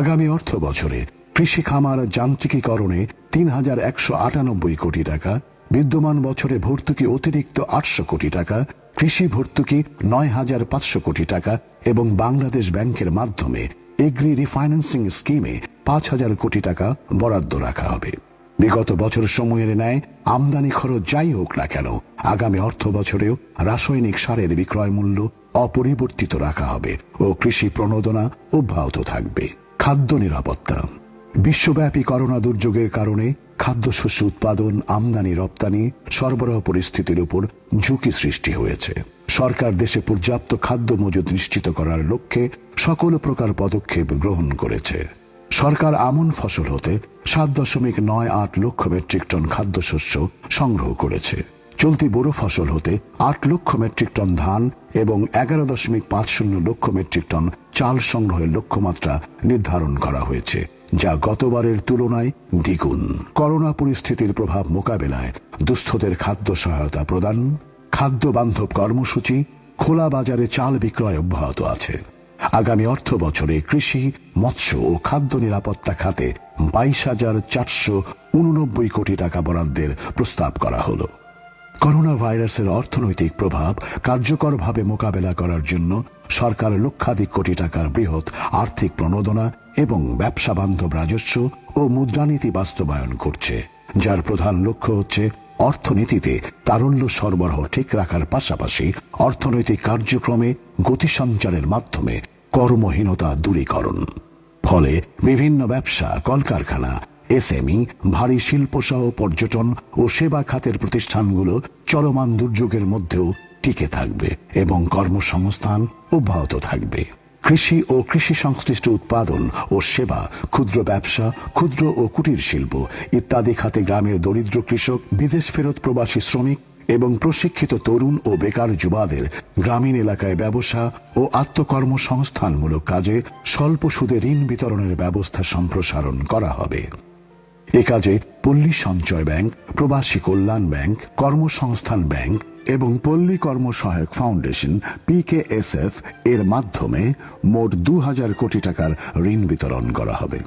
আগামী অর্থ বছরে কৃষি খামার যান্ত্রিকীকরণে 3,198 কোটি টাকা, বিদ্যমান বছরে ভর্তুকি অতিরিক্ত 800 কোটি টাকা, কৃষি ভর্তুকি 9,500 কোটি টাকা এবং বাংলাদেশ ব্যাংকের মাধ্যমে এগ্রি রিফাইন্যান্সিং স্কিমে 5,000 কোটি টাকা বরাদ্দ রাখা হবে। বিগত বছর সময়ের ন্যায় আমদানি খরচ যাই হোক না কেন আগামী অর্থ বছরেও রাসায়নিক সারের বিক্রয় মূল্য অপরিবর্তিত রাখা হবে ও কৃষি প্রণোদনা অব্যাহত থাকবে। খাদ্য নিরাপত্তা। বিশ্বব্যাপী করোনা দুর্যোগের কারণে খাদ্যশস্য উৎপাদন, আমদানি, রপ্তানি, সরবরাহ পরিস্থিতির উপর ঝুঁকি সৃষ্টি হয়েছে। সরকার দেশে পর্যাপ্ত খাদ্য মজুদ নিশ্চিত করার লক্ষ্যে সকল প্রকার পদক্ষেপ গ্রহণ করেছে। সরকার আমন ফসল হতে 7.98 লক্ষ মেট্রিক টন খাদ্যশস্য সংগ্রহ করেছে। চলতি বোরো ফসল হতে 8 লক্ষ মেট্রিক টন ধান এবং 11.50 লক্ষ মেট্রিক টন চাল সংগ্রহের লক্ষ্যমাত্রা নির্ধারণ করা হয়েছে, যা গতবারের তুলনায় দ্বিগুণ। করোনা পরিস্থিতির প্রভাব মোকাবেলায় দুস্থদের খাদ্য সহায়তা প্রদান, খাদ্য বান্ধব কর্মসূচি, খোলা বাজারে চাল বিক্রয় অব্যাহত আছে। আগামী অর্থ বছরে কৃষি, মৎস্য ও খাদ্য নিরাপত্তা খাতে 22,489 কোটি টাকা বরাদ্দের প্রস্তাব করা হলো। করোনা ভাইরাসের অর্থনৈতিক প্রভাব কার্যকরভাবে মোকাবেলা করার জন্য সরকার লক্ষাধিক কোটি টাকার বৃহৎ আর্থিক প্রণোদনা এবং ব্যবসা বান্ধব রাজস্ব ও মুদ্রানীতি বাস্তবায়ন করছে, যার প্রধান লক্ষ্য হচ্ছে অর্থনীতিতে তারল্য সরবরাহ ঠিক রাখার পাশাপাশি অর্থনৈতিক কার্যক্রমে গতি সঞ্চারের মাধ্যমে কর্মহীনতা দূরীকরণ। ফলে বিভিন্ন ব্যবসা, কলকারখানা, এসএমই, ভারী শিল্প সহ পর্যটন ও সেবা খাতের প্রতিষ্ঠানগুলো চলমান দুর্যোগের মধ্যেও টিকে থাকবে এবং কর্মসংস্থান অব্যাহত থাকবে। কৃষি ও কৃষি সংশ্লিষ্ট উৎপাদন ও সেবা, ক্ষুদ্র ব্যবসা, ক্ষুদ্র ও কুটির শিল্প ইত্যাদি খাতে গ্রামের দরিদ্র কৃষক, বিদেশ ফেরত প্রবাসী শ্রমিক এবং প্রশিক্ষিত তরুণ ও বেকার যুবাদের গ্রামীণ এলাকায় ব্যবসা ও আত্মকর্মসংস্থানমূলক কাজে স্বল্প সুদে ঋণ বিতরণের ব্যবস্থা সম্প্রসারণ করা হবে। এ কাজে পল্লী সঞ্চয় ব্যাংক, প্রবাসী কল্যাণ ব্যাংক, কর্মসংস্থান ব্যাংক এবং পল্লী কর্মসহায়ক ফাউন্ডেশন PKSF এর মাধ্যমে মোট 2,000 কোটি টাকার ঋণ বিতরণ করা হবে।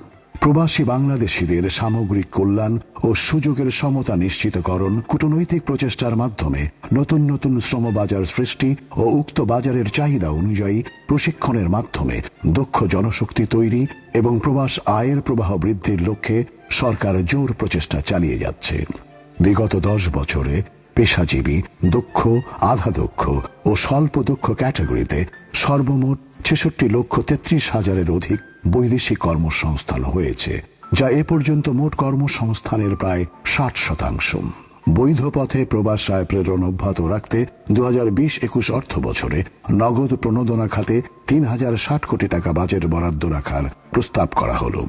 প্রবাসী বাংলাদেশিদের সামগ্রিক কল্যাণ ও সুযোগের সমতা নিশ্চিতকরণ, কূটনৈতিক প্রচেষ্টার মাধ্যমে নতুন নতুন শ্রমবাজার সৃষ্টি ও উক্ত বাজারের চাহিদা অনুযায়ী প্রশিক্ষণের মাধ্যমে দক্ষ জনশক্তি তৈরি এবং প্রবাস আয়ের প্রবাহ বৃদ্ধির লক্ষ্যে সরকার জোর প্রচেষ্টা চালিয়ে যাচ্ছে। বিগত 10 বছরে পেশাজীবী, দক্ষ, আধা দক্ষ ও স্বল্প দক্ষ ক্যাটাগরিতে সর্বমোট 66,33,000-এর অধিক বৈদেশিক কর্মসংস্থান হয়েছে, যা এ পর্যন্ত মোট কর্মসংস্থানের প্রায় 60%। বৈধ পথে প্রবাস আয় প্রেরণ অব্যাহত রাখতে 2020-21 অর্থ বছরে নগদ প্রণোদনা খাতে 3,060 কোটি টাকা বাজেট বরাদ্দ রাখার প্রস্তাব করা হলো।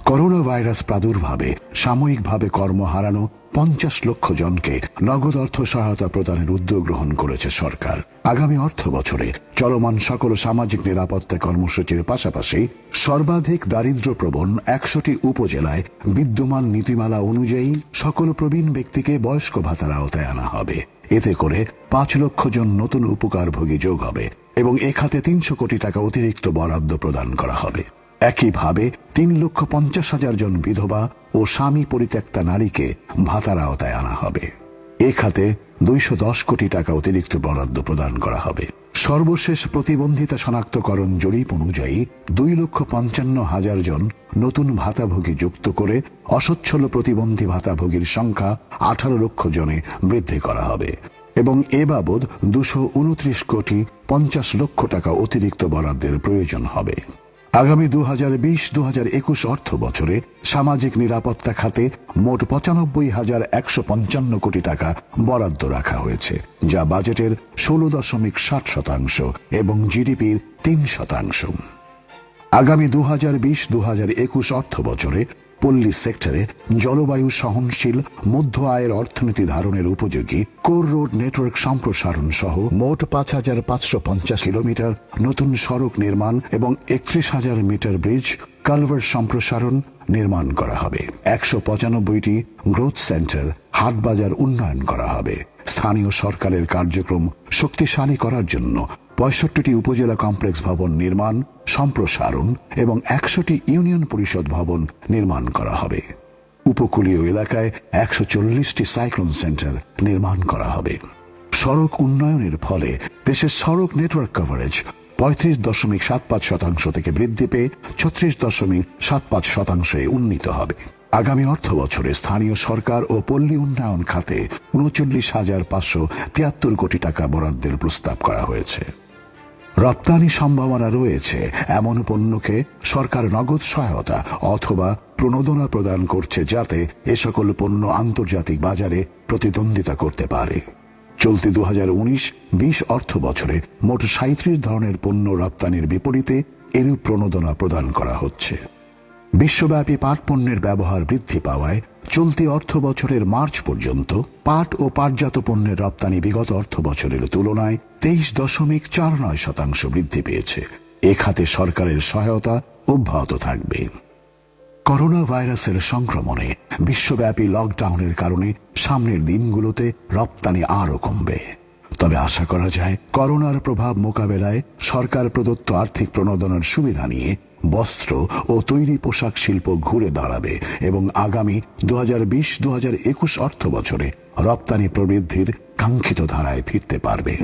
করোনা ভাইরাস প্রাদুর্ভাবে সাময়িকভাবে কর্ম হারানো 50 লক্ষ জনকে নগদ অর্থ সহায়তা প্রদানের উদ্যোগ গ্রহণ করেছে সরকার। আগামী অর্থ বছরে চলমান সকল সামাজিক নিরাপত্তা কর্মসূচির পাশাপাশি সর্বাধিক দারিদ্র্যপ্রবণ 100টি উপজেলায় বিদ্যমান নীতিমালা অনুযায়ী সকল প্রবীণ ব্যক্তিকে বয়স্ক ভাতার আওতায় আনা হবে। এতে করে 5 লক্ষ জন নতুন উপকারভোগী যোগ হবে এবং এ খাতে 300 কোটি টাকা অতিরিক্ত বরাদ্দ প্রদান করা হবে। একইভাবে 3,50,000 জন বিধবা ও স্বামী পরিত্যক্তা নারীকে ভাতার আওতায় আনা হবে। এ খাতে 210 কোটি টাকা অতিরিক্ত বরাদ্দ প্রদান করা হবে। সর্বশেষ প্রতিবন্ধিতা শনাক্তকরণ জরিপ অনুযায়ী 2,55,000 জন নতুন ভাতাভোগী যুক্ত করে অসচ্ছল প্রতিবন্ধী ভাতাভোগীর সংখ্যা 18 লক্ষ জনে বৃদ্ধি করা হবে এবং এ বাবদ 229 কোটি 50 লক্ষ টাকা অতিরিক্ত বরাদ্দের প্রয়োজন হবে। আগামী 2020-2021 অর্থ বছরে সামাজিক নিরাপত্তা খাতে মোট 95,155 কোটি টাকা বরাদ্দ রাখা হয়েছে, যা বাজেটের 16.60% এবং জিডিপির 3%। আগামী 2020-2021 অর্থ বছরে পল্লী সেক্টরে জলবায়ু সহনশীল মধ্য আয়ের অর্থনীতি ধারণের উপযোগী কোর রোড নেটওয়ার্ক সম্প্রসারণ সহ মোট 5,550 কিলোমিটার নতুন সড়ক নির্মাণ এবং 31,000 মিটার ব্রিজ কালভার্ট সম্প্রসারণ নির্মাণ করা হবে। 195টি গ্রোথ সেন্টার হাটবাজার উন্নয়ন করা হবে। স্থানীয় সরকারের কার্যক্রম শক্তিশালী করার জন্য 65টি উপজেলা কমপ্লেক্স ভবন নির্মাণ সম্প্রসারণ এবং 100টি ইউনিয়ন পরিষদ ভবন নির্মাণ করা হবে। উপকূলীয় এলাকায় 140টি সাইক্লোন সেন্টার নির্মাণ করা হবে। সড়ক উন্নয়নের ফলে দেশের সড়ক নেটওয়ার্ক কভারেজ 35.75% থেকে বৃদ্ধি পেয়ে 36.75% উন্নীত হবে। আগামী অর্থ বছরে স্থানীয় সরকার ও পল্লী উন্নয়ন খাতে 39,573 কোটি টাকা বরাদ্দের প্রস্তাব করা হয়েছে। রপ্তানি সম্ভাবনা রয়েছে এমন পণ্যকে সরকার নগদ সহায়তা অথবা প্রণোদনা প্রদান করছে, যাতে এ সকল পণ্য আন্তর্জাতিক বাজারে প্রতিদ্বন্দ্বিতা করতে পারে। চলতি 2019-20 অর্থ বছরে মোট 37 ধরনের পণ্য রপ্তানির বিপরীতে এরূপ প্রণোদনা প্রদান করা হচ্ছে। বিশ্বব্যাপী পাট পণ্যের ব্যবহার বৃদ্ধি পাওয়ায় চলতি অর্থ বছরের মার্চ পর্যন্ত পাট ও পাটজাত পণ্যের রপ্তানি বিগত অর্থ বছরের তুলনায় 23.49% বৃদ্ধি পেয়েছে। এ খাতে সরকারের সহায়তা অব্যাহত থাকবে। করোনা ভাইরাসের সংক্রমণে বিশ্বব্যাপী লকডাউনের কারণে সামনের দিনগুলোতে রপ্তানি আরও কমবে। তবে আশা করা যায় করোনার প্রভাব মোকাবেলায় সরকার প্রদত্ত আর্থিক প্রণোদনার সুবিধা নিয়ে বস্ত্র ও তৈরি পোশাক শিল্প ঘুরে দাঁড়াবে এবং আগামী 2020-2021 অর্থ বছরে রপ্তানি প্রবৃদ্ধির কাঙ্ক্ষিত ধারায় ফিরতে পারবে।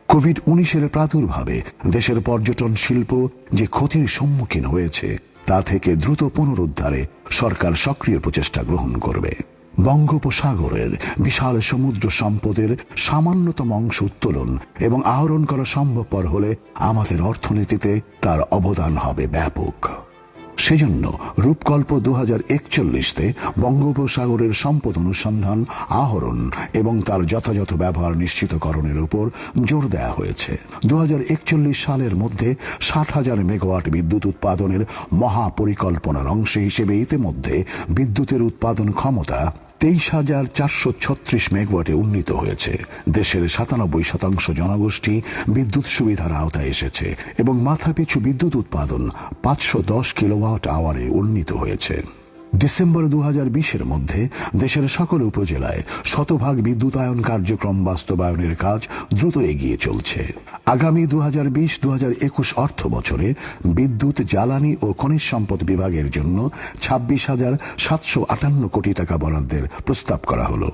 কোভিড-19 প্রাদুর্ভাবে দেশের পর্যটন শিল্প যে ক্ষতির সম্মুখীন হয়েছে তা থেকে দ্রুত পুনরুদ্ধারে সরকার সক্রিয় প্রচেষ্টা গ্রহণ করবে। বঙ্গোপসাগরের বিশাল সমুদ্র সম্পদের সামান্যতম অংশ উত্তোলন এবং আহরণ করা সম্ভবপর হলে আমাদের অর্থনীতিতে তার অবদান হবে ব্যাপক। সেজন্য রূপকল্প 2041-তে বঙ্গোপসাগরের সম্পদ অনুসন্ধান, আহরণ এবং তার যথাযথ ব্যবহার নিশ্চিতকরণের উপর জোর দেওয়া হয়েছে। 2041 সালের মধ্যে 60,000 মেগাওয়াট বিদ্যুৎ উৎপাদনের মহাপরিকল্পনার অংশ হিসেবে ইতিমধ্যে বিদ্যুতের উৎপাদন ক্ষমতা 23,436 মেগাওয়াটে উন্নীত হয়েছে। দেশের 97% জনগোষ্ঠী বিদ্যুৎ সুবিধার আওতায় এসেছে এবং মাথাপিছু বিদ্যুৎ উৎপাদন 510 কিলোওয়াট আওয়ারে উন্নীত হয়েছে। ডিসেম্বর 2020-এর মধ্যে দেশের সকল উপজেলায় শতভাগ বিদ্যুতায়ন কার্যক্রম বাস্তবায়নের কাজ দ্রুত এগিয়ে চলছে। আগামী 2020-2021 অর্থ বছরে বিদ্যুৎ, জ্বালানি ও খনিজ সম্পদ বিভাগের জন্য 26,758 কোটি টাকা বরাদ্দের প্রস্তাব করা হলো।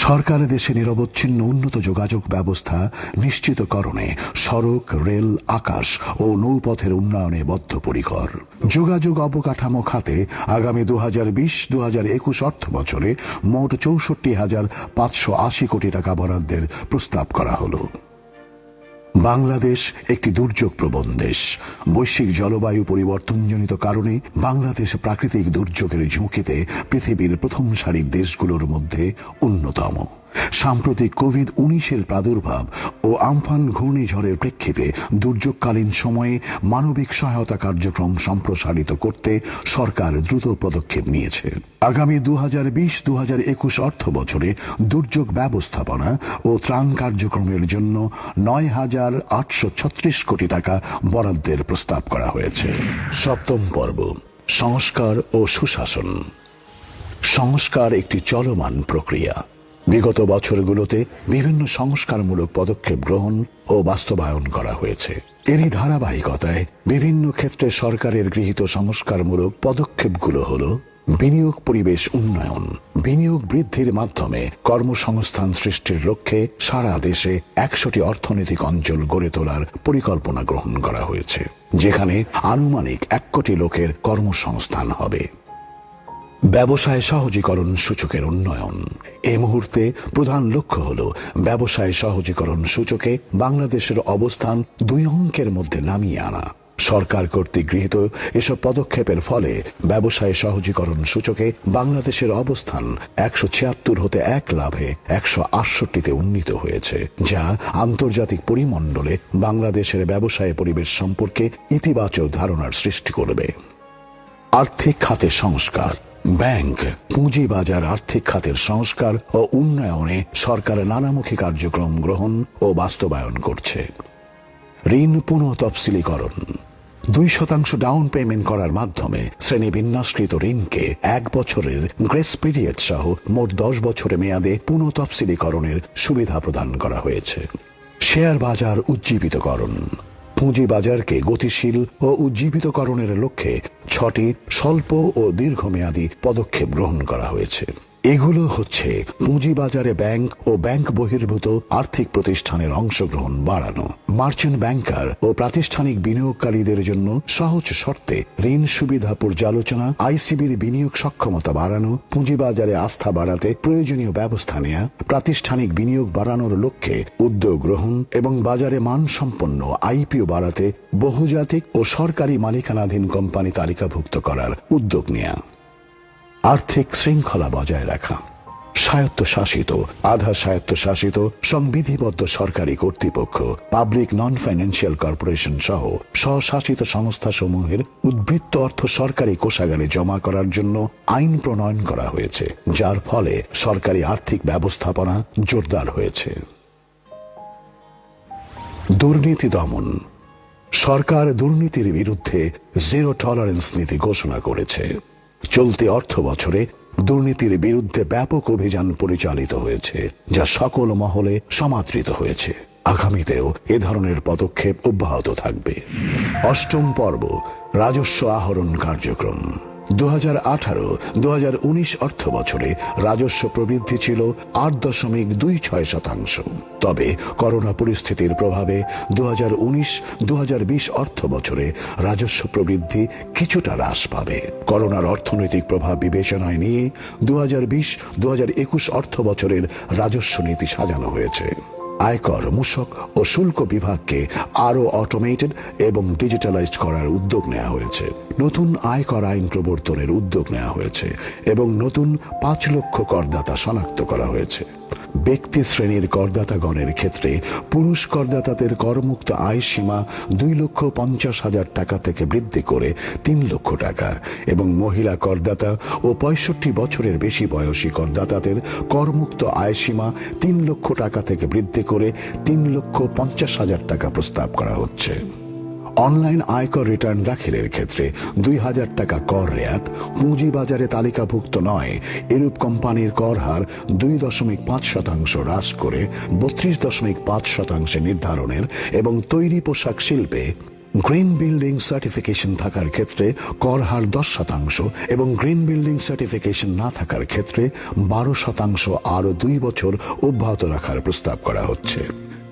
সরকার দেশে নিরবচ্ছিন্ন উন্নত যোগাযোগ ব্যবস্থা নিশ্চিতকরণে সড়ক, রেল, আকাশ ও নৌপথের উন্নয়নে বদ্ধপরিকর। যোগাযোগ অবকাঠামো খাতে আগামী 2020-2021 অর্থ বছরে মোট 64,580 কোটি টাকা বরাদ্দের প্রস্তাব করা হলো। বাংলাদেশ একটি দুর্যোগ প্রবণ দেশ। বৈশ্বিক জলবায়ু পরিবর্তনজনিত কারণে বাংলাদেশ প্রাকৃতিক দুর্যোগের ঝুঁকিতে পৃথিবীর প্রথম সারির দেশগুলোর মধ্যে অন্যতম। সাম্প্রতিক কোভিড-19 প্রাদুর্ভাব ও আমফান ঘূর্ণিঝড়ের প্রেক্ষিতে দুর্যোগকালীন সময়ে মানবিক সহায়তা কার্যক্রম সম্প্রসারিত করতে সরকার দ্রুত পদক্ষেপ নিয়েছে। আগামী 2020-2021 অর্থ বছরে দুর্যোগ ব্যবস্থাপনা ও ত্রাণ কার্যক্রমের জন্য 9,836 কোটি টাকা বরাদ্দের প্রস্তাব করা হয়েছে। সপ্তম পর্ব, সংস্কার ও সুশাসন। সংস্কার একটি চলমান প্রক্রিয়া। বিগত বছরগুলোতে বিভিন্ন সংস্কারমূলক পদক্ষেপ গ্রহণ ও বাস্তবায়ন করা হয়েছে। এরই ধারাবাহিকতায় বিভিন্ন ক্ষেত্রে সরকারের গৃহীত সংস্কারমূলক পদক্ষেপগুলো হলো: বিনিয়োগ পরিবেশ উন্নয়ন, বিনিয়োগ বৃদ্ধির মাধ্যমে কর্মসংস্থান সৃষ্টির লক্ষ্যে সারা দেশে 100টি অর্থনৈতিক অঞ্চল গড়ে তোলার পরিকল্পনা গ্রহণ করা হয়েছে, যেখানে আনুমানিক 1 কোটি লোকের কর্মসংস্থান হবে। ব্যবসায় সহজীকরণ সূচকের উন্নয়ন। এই মুহূর্তে প্রধান লক্ষ্য হল ব্যবসায় সহজীকরণ সূচকে বাংলাদেশের অবস্থান 2 অঙ্কের মধ্যে নামিয়ে আনা। সরকার কর্তৃক গৃহীত এসব পদক্ষেপের ফলে ব্যবসায় সহজীকরণ সূচকে বাংলাদেশের অবস্থান 176 হতে 1 লাভে 168তে উন্নীত হয়েছে, যা আন্তর্জাতিক পরিমণ্ডলে বাংলাদেশের ব্যবসায় পরিবেশ সম্পর্কে ইতিবাচক ধারণার সৃষ্টি করবে। আর্থিক খাতে সংস্কার। ব্যাংক, পুঁজিবাজার, আর্থিক খাতের সংস্কার ও উন্নয়নে সরকার নানামুখী কার্যক্রম গ্রহণ ও বাস্তবায়ন করছে। ঋণ পুনঃতফসিলীকরণ। 2% ডাউন পেমেন্ট করার মাধ্যমে শ্রেণীবিন্যাসকৃত ঋণকে 1 বছরের গ্রেস পিরিয়ড সহ মোট 10 বছরের মেয়াদে পুনঃতফসিলীকরণের সুবিধা প্রদান করা হয়েছে। শেয়ার বাজার উজ্জীবিতকরণ। পুঁজিবাজারকে গতিশীল ও উজ্জীবিতকরণের লক্ষ্যে 6টি স্বল্প ও দীর্ঘমেয়াদী পদক্ষেপ গ্রহণ করা হয়েছে। এগুলো হচ্ছে: পুঁজিবাজারে ব্যাংক ও ব্যাংক বহির্ভূত আর্থিক প্রতিষ্ঠানের অংশগ্রহণ বাড়ানো, মার্চেন্ট ব্যাংকার ও প্রাতিষ্ঠানিক বিনিয়োগকারীদের জন্য সহজ শর্তে ঋণ সুবিধা পর্যালোচনা, আইসিবির বিনিয়োগ সক্ষমতা বাড়ানো, পুঁজিবাজারে আস্থা বাড়াতে প্রয়োজনীয় ব্যবস্থা নেওয়া, প্রাতিষ্ঠানিক বিনিয়োগ বাড়ানোর লক্ষ্যে উদ্যোগ গ্রহণ এবং বাজারে মানসম্পন্ন আইপিও বাড়াতে বহুজাতিক ও সরকারি মালিকানাধীন কোম্পানি তালিকাভুক্ত করার উদ্যোগ নেওয়া। আর্থিক শৃঙ্খলা বজায় রাখা। স্বায়ত্তশাসিত, আধা স্বায়ত্তশাসিত, সংবিধিবদ্ধ সরকারি কর্তৃপক্ষ, পাবলিক নন ফাইন্যান্সিয়াল কর্পোরেশন সহ স্বশাসিত সংস্থাসমূহের উদ্বৃত্ত অর্থ সরকারি কোষাগারে জমা করার জন্য আইন প্রণয়ন করা হয়েছে, যার ফলে সরকারি আর্থিক ব্যবস্থাপনা জোরদার হয়েছে। দুর্নীতি দমন। সরকার দুর্নীতির বিরুদ্ধে 0 টলারেন্স নীতি ঘোষণা করেছে। চলতি অর্থ বছরে দুর্নীতির বিরুদ্ধে ব্যাপক অভিযান পরিচালিত হয়েছে, যা সকল মহলে সমাদৃত হয়েছে। আগামীতেও এ ধরনের পদক্ষেপ অব্যাহত থাকবে। 8ম পর্ব, রাজস্ব আহরণ কার্যক্রম। 2018-2019 অর্থ বছরে রাজস্ব প্রবৃদ্ধি ছিল 8.26%। তবে করোনা পরিস্থিতির প্রভাবে 2019-2020 অর্থ বছরে রাজস্ব প্রবৃদ্ধি কিছুটা হ্রাস পাবে। করোনার অর্থনৈতিক প্রভাব বিবেচনায় নিয়ে 2020-2021 অর্থ বছরের রাজস্ব নীতি সাজানো হয়েছে। আয়কর, মূসক ও শুল্ক বিভাগকে আরও অটোমেটেড এবং ডিজিটালাইজড করার উদ্যোগ নেওয়া হয়েছে। নতুন আয়কর আইন প্রবর্তনের উদ্যোগ নেওয়া হয়েছে এবং নতুন 5 লক্ষ করদাতা শনাক্ত করা হয়েছে। ব্যক্তি শ্রেণীর করদাতাগণের ক্ষেত্রে পুরুষ করদাতাদের করমুক্ত আয় সীমা 2,50,000 টাকা থেকে বৃদ্ধি করে 3 লক্ষ টাকা এবং মহিলা করদাতা ও 65 বছরের বেশি বয়সী করদাতাদের করমুক্ত আয় সীমা 3 লক্ষ টাকা থেকে বৃদ্ধি করে 3,50,000 টাকা প্রস্তাব করা হচ্ছে। অনলাইন আয়কর রিটার্ন দাখিলের ক্ষেত্রে 2,000 টাকা কর রেয়াত, পুঁজিবাজারে তালিকাভুক্ত নয় এরূপ কোম্পানির কর হার 2.5% হ্রাস করে 32.5% নির্ধারণের এবং তৈরি পোশাক শিল্পে গ্রিন বিল্ডিং সার্টিফিকেশন থাকার ক্ষেত্রে কর হার 10% এবং গ্রিন বিল্ডিং সার্টিফিকেশন না থাকার ক্ষেত্রে 12% আরও 2 বছর অব্যাহত রাখার প্রস্তাব করা হচ্ছে।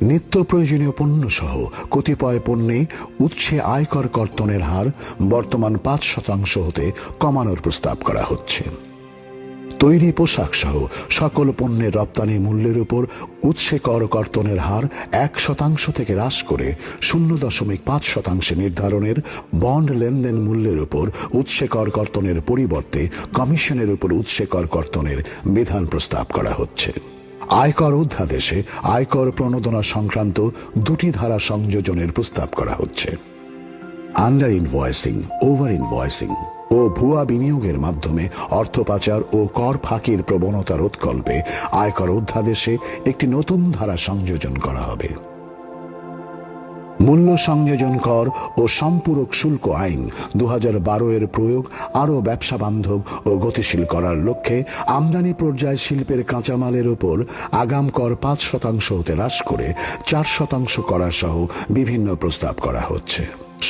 নিত্য প্রয়োজনীয় পণ্য সহ কতিপয় পণ্যে উৎসে আয়কর কর্তনের হার বর্তমান 5% হতে কমানোর প্রস্তাব করা হচ্ছে। তৈরি পোশাক সহ সকল পণ্যের রপ্তানি মূল্যের উপর উৎসে কর কর্তনের হার 1% থেকে হ্রাস করে 0.5% নির্ধারণের বন্ড লেনদেন মূল্যের উপর উৎসে কর কর্তনের পরিবর্তে কমিশনের উপর উৎসে কর কর্তনের বিধান প্রস্তাব করা হচ্ছে। আয়কর অধ্যাদেশে আয়কর প্রণোদনা সংক্রান্ত 2টি ধারা সংযোজনের প্রস্তাব করা হচ্ছে। আন্ডার ইনভয়েসিং, ওভার ইনভয়েসিং ও ভুয়া বিনিয়োগের মাধ্যমে অর্থ পাচার ও কর ফাঁকির প্রবণতা রোধকল্পে আয়কর অধ্যাদেশে একটি নতুন ধারা সংযোজন করা হবে। মূল্য সংযোজন কর ও সম্পূরক শুল্ক আইন 2012 এর প্রয়োগ আরও ব্যবসা বান্ধব ও গতিশীল করার লক্ষ্যে আমদানি পর্যায়ে শিল্পের কাঁচামালের উপর আগাম কর 5% হতে হ্রাস করে 4% করা সহ বিভিন্ন প্রস্তাব করা হচ্ছে।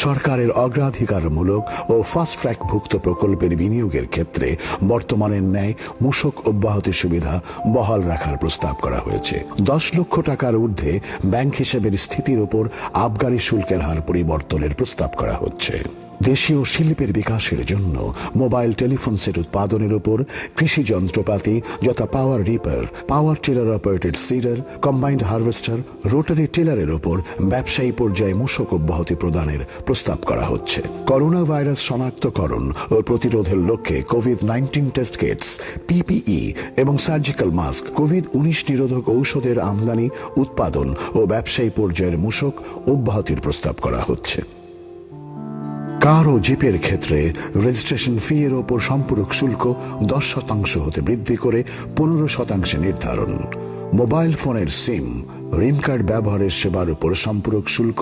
সরকারের অগ্রাধিকারমূলক ও ফাস্ট ট্র্যাক ভুক্ত প্রকল্পের বিনিয়োগের ক্ষেত্রে বর্তমানের ন্যায় মূসক অব্যাহতি সুবিধা বহাল রাখার প্রস্তাব করা হয়েছে। 10 লক্ষ টাকার ঊর্ধ্বে ব্যাংক হিসেবের স্থিতির উপর আবগারি শুল্কের হার পরিবর্তনের প্রস্তাব করা হচ্ছে। দেশীয় শিল্পের বিকাশের জন্য মোবাইল টেলিফোন সেট উৎপাদনের উপর কৃষি যন্ত্রপাতি যথা power reaper, power tiller operated seeder, combined harvester, rotary টিলারের উপর ব্যবসায়ী পর্যায়ে মূসক অব্যাহতি প্রদানের প্রস্তাব করা হচ্ছে। করোনা ভাইরাস শনাক্তকরণ ও প্রতিরোধের লক্ষ্যে কোভিড-19 টেস্ট কিটস, পিপিই এবং সার্জিক্যাল মাস্ক, কোভিড-19 নিরোধক ঔষধের আমদানি, উৎপাদন ও ব্যবসায়ী পর্যায়ের মূসক অব্যাহতির প্রস্তাব করা হচ্ছে। কার ও জিপের ক্ষেত্রে রেজিস্ট্রেশন ফি এর ওপর সম্পূরক শুল্ক 10% হতে বৃদ্ধি করে 15% নির্ধারণ। মোবাইল ফোনের সিম, রিম কার্ড ব্যবহারের সেবার উপর সম্পূরক শুল্ক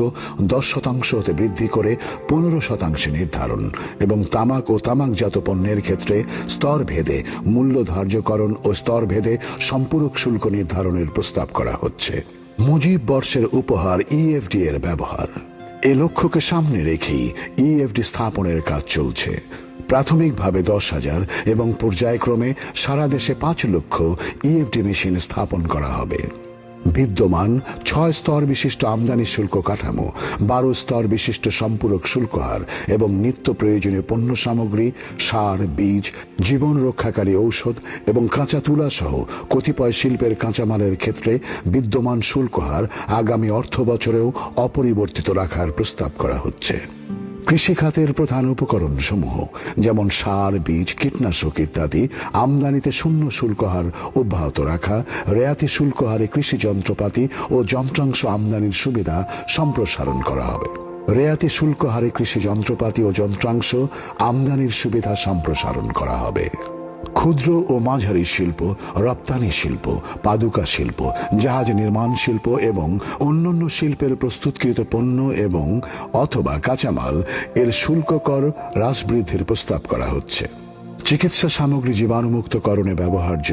10% হতে বৃদ্ধি করে 15% নির্ধারণ এবং তামাক ও তামাকজাত পণ্যের ক্ষেত্রে স্তর ভেদে মূল্য ধার্যকরণ ও স্তর ভেদে সম্পূরক শুল্ক নির্ধারণের প্রস্তাব করা হচ্ছে। মুজিব বর্ষের উপহার ইএফডি এর ব্যবহার, এ লক্ষ্যকে সামনে রেখেই ইএফডি স্থাপনের কাজ চলছে। প্রাথমিকভাবে 10,000 এবং পর্যায়ক্রমে সারা দেশে 5 লক্ষ ইএফডি মেশিন স্থাপন করা হবে। বিদ্যমান 6 স্তর বিশিষ্ট আমদানি শুল্ক কাঠামো, 12 স্তর বিশিষ্ট সম্পূরক শুল্ক হার এবং নিত্য প্রয়োজনীয় পণ্য সামগ্রী, সার, বীজ, জীবন রক্ষাকারী ঔষধ এবং কাঁচা তুলা সহ কতিপয় শিল্পের কাঁচামালের ক্ষেত্রে বিদ্যমান শুল্ক হার আগামী অর্থ বছরেও অপরিবর্তিত রাখার প্রস্তাব করা হচ্ছে। কৃষিখাতের প্রধান উপকরণ সমূহ যেমন সার, বীজ, কীটনাশক ইত্যাদি আমদানিতে শূন্য শুল্ক হার অব্যাহত রাখা, রেয়াতি শুল্ক হারে কৃষি যন্ত্রপাতি ও যন্ত্রাংশ আমদানির সুবিধা সম্প্রসারণ করা হবে। রেয়াতি শুল্ক হারে কৃষি যন্ত্রপাতি ও যন্ত্রাংশ আমদানির সুবিধা সম্প্রসারণ করা হবে। ক্ষুদ্র ও মাঝারি শিল্প, রপ্তানি শিল্প, পাদুকা শিল্প, জাহাজ নির্মাণ শিল্প এবং অন্যান্য শিল্পের প্রস্তুতকৃত পণ্য এবং অথবা কাঁচামাল এর শুল্ক কর হ্রাস বৃদ্ধির প্রস্তাব করা হচ্ছে। চিকিৎসা সামগ্রী জীবাণুমুক্তকরণে ব্যবহার্য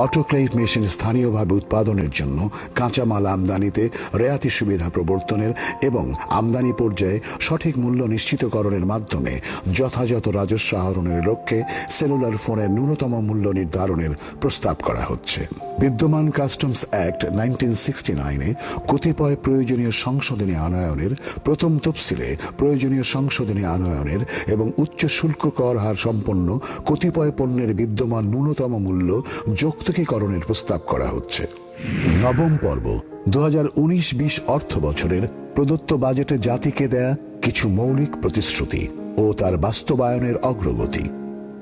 অটোক্লেভ মেশিন স্থানীয়ভাবে উৎপাদনের জন্য কাঁচামাল আমদানিতে রেয়াতি সুবিধা প্রবর্তনের এবং আমদানি পর্যায়ে সঠিক মূল্য নিশ্চিতকরণের মাধ্যমে যথাযথ রাজস্ব আহরণের লক্ষ্যে সেলুলার ফোনের ন্যূনতম মূল্য নির্ধারণের প্রস্তাব করা হচ্ছে। বিদ্যমান কাস্টমস অ্যাক্ট 1969-এ কতিপয় প্রয়োজনীয় সংশোধনী আনয়নের, প্রথম তফসিলে প্রয়োজনীয় সংশোধনী আনয়নের এবং উচ্চ শুল্ক কর হার সম্পন্ন কতিপয় পণ্যের বিদ্যমান ন্যূনতম মূল্য যৌক্তিকীকরণের প্রস্তাব করা হচ্ছে। নবম পর্ব 2019-20 অর্থ বছরের প্রদত্ত বাজেটে জাতিকে দেয়া কিছু মৌলিক প্রতিশ্রুতি ও তার বাস্তবায়নের অগ্রগতি।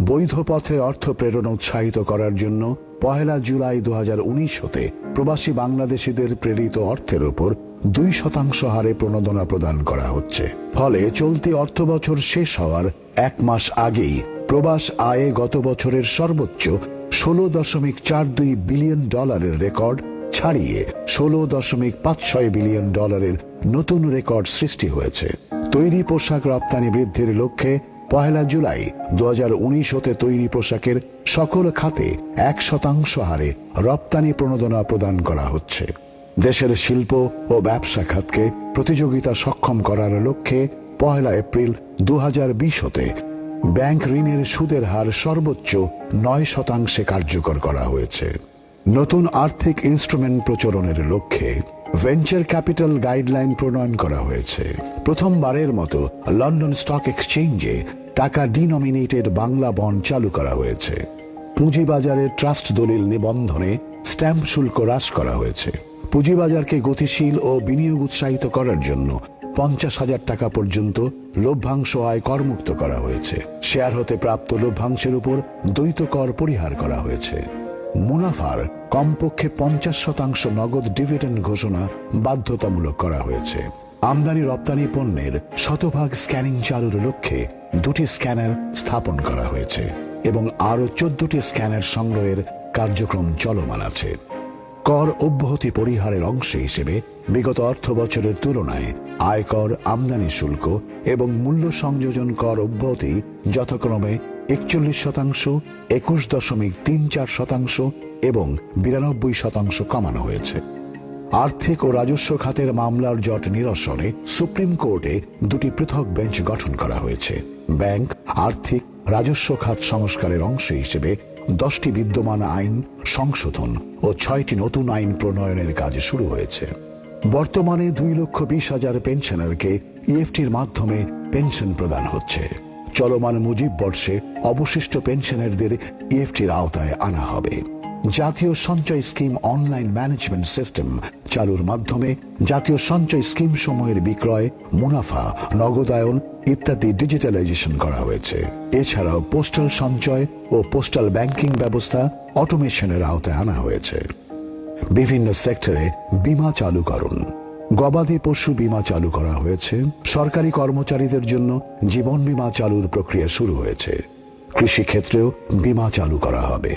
বৈধ পথে অর্থ প্রেরণা উৎসাহিত করার জন্য 1 জুলাই 2019 হতে প্রবাসী বাংলাদেশিদের প্রেরিত অর্থের উপর 2% হারে প্রণোদনা প্রদান করা হচ্ছে। ফলে চলতি অর্থ বছর শেষ হওয়ার 1 মাস আগেই প্রবাস আয়ে গত বছরের সর্বোচ্চ $16.42 বিলিয়ন রেকর্ড ছাড়িয়ে $16.56 বিলিয়ন নতুন রেকর্ড সৃষ্টি হয়েছে। তৈরি পোশাক রপ্তানি বৃদ্ধির লক্ষ্যে 1 জুলাই 2019 হতে তৈরি পোশাকের সকল খাতে 1% হারে রপ্তানি প্রণোদনা প্রদান করা হচ্ছে। দেশের শিল্প ও ব্যবসা খাতকে প্রতিযোগিতা সক্ষম করার লক্ষ্যে 1 এপ্রিল 2020 হতে ব্যাংক ঋণের সুদের হার সর্বোচ্চ 9% কার্যকর করা হয়েছে। নতুন আর্থিক ইনস্ট্রুমেন্ট প্রচলনের লক্ষ্যে ভেঞ্চার ক্যাপিটাল গাইডলাইন প্রণয়ন করা হয়েছে। প্রথমবারের মতো লন্ডন স্টক এক্সচেঞ্জে টাকা ডিনোমিনেটেড বাংলা বন্ড চালু করা হয়েছে। পুঁজিবাজারের ট্রাস্ট দলিল নিবন্ধনে স্ট্যাম্প শুল্ক হ্রাস করা হয়েছে। পুঁজিবাজারকে গতিশীল ও বিনিয়োগ উৎসাহিত করার জন্য 50,000 টাকা পর্যন্ত লভ্যাংশ আয় করমুক্ত করা হয়েছে। শেয়ার হতে প্রাপ্ত লভ্যাংশের উপর দ্বৈত কর পরিহার করা হয়েছে। মুনাফার কমপক্ষে 50% নগদ ডিভিডেন্ড ঘোষণা বাধ্যতামূলক করা হয়েছে। আমদানি রপ্তানি পণ্যের 100% স্ক্যানিং চালুর লক্ষ্যে 2টি স্ক্যানার স্থাপন করা হয়েছে এবং আরও 14টি স্ক্যানার সংগ্রহের কার্যক্রম চলমান আছে। কর অব্যাহতি পরিহারের অংশ হিসেবে বিগত অর্থ বছরের তুলনায় আয়কর, আমদানি শুল্ক এবং মূল্য সংযোজন কর অব্যাহতি যথাক্রমে 41%, 21.34% এবং 92% কমানো হয়েছে। আর্থিক ও রাজস্ব খাতের মামলার জট নিরসনে সুপ্রিম কোর্টে দুটি পৃথক বেঞ্চ গঠন করা হয়েছে। ব্যাংক, আর্থিক, রাজস্ব খাত সংস্কারের অংশ হিসেবে 10টি বিদ্যমান আইন সংশোধন ও 6টি নতুন আইন প্রণয়নের কাজ শুরু হয়েছে। বর্তমানে 2,20,000 পেনশনারকে ইএফটির মাধ্যমে পেনশন প্রদান হচ্ছে। চলমান মুজিব বর্ষে অবশিষ্ট পেনশনারদের ইএফটির আওতায় আনা হবে। জাতীয় সঞ্চয় স্কিম অনলাইন ম্যানেজমেন্ট সিস্টেম চালুর মাধ্যমে জাতীয় সঞ্চয় স্কিম সমূহের বিক্রয়, মুনাফা, নগদায়ন ইত্যাদি ডিজিটালাইজেশন করা হয়েছে। এছাড়াও পোস্টাল সঞ্চয় ও পোস্টাল ব্যাংকিং ব্যবস্থা অটোমেশনের আওতায় আনা হয়েছে। বিভিন্ন সেক্টরে বীমা চালু করুন। গবাদি পশু বীমা চালু করা হয়েছে। সরকারি কর্মচারীদের জন্য জীবন বীমা চালুর প্রক্রিয়া শুরু হয়েছে। কৃষিক্ষেত্রেও বীমা চালু করা হবে।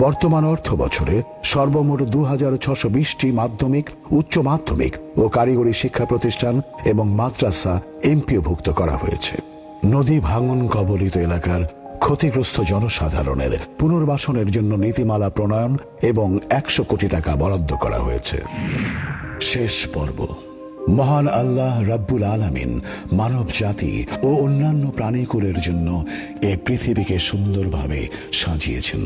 বর্তমান অর্থ বছরে সর্বমোট 2,620টি মাধ্যমিক, উচ্চ মাধ্যমিক ও কারিগরি শিক্ষা প্রতিষ্ঠান এবং মাদ্রাসা এমপিওভুক্ত করা হয়েছে। নদী ভাঙন কবলিত এলাকার ক্ষতিগ্রস্ত জনসাধারণের পুনর্বাসনের জন্য নীতিমালা প্রণয়ন এবং 100 কোটি টাকা বরাদ্দ করা হয়েছে। শেষ পর্ব। মহান আল্লাহ রাব্বুল আলামিন মানব জাতি ও অন্যান্য প্রাণীকুলের জন্য এই পৃথিবীকে সুন্দরভাবে সাজিয়েছেন।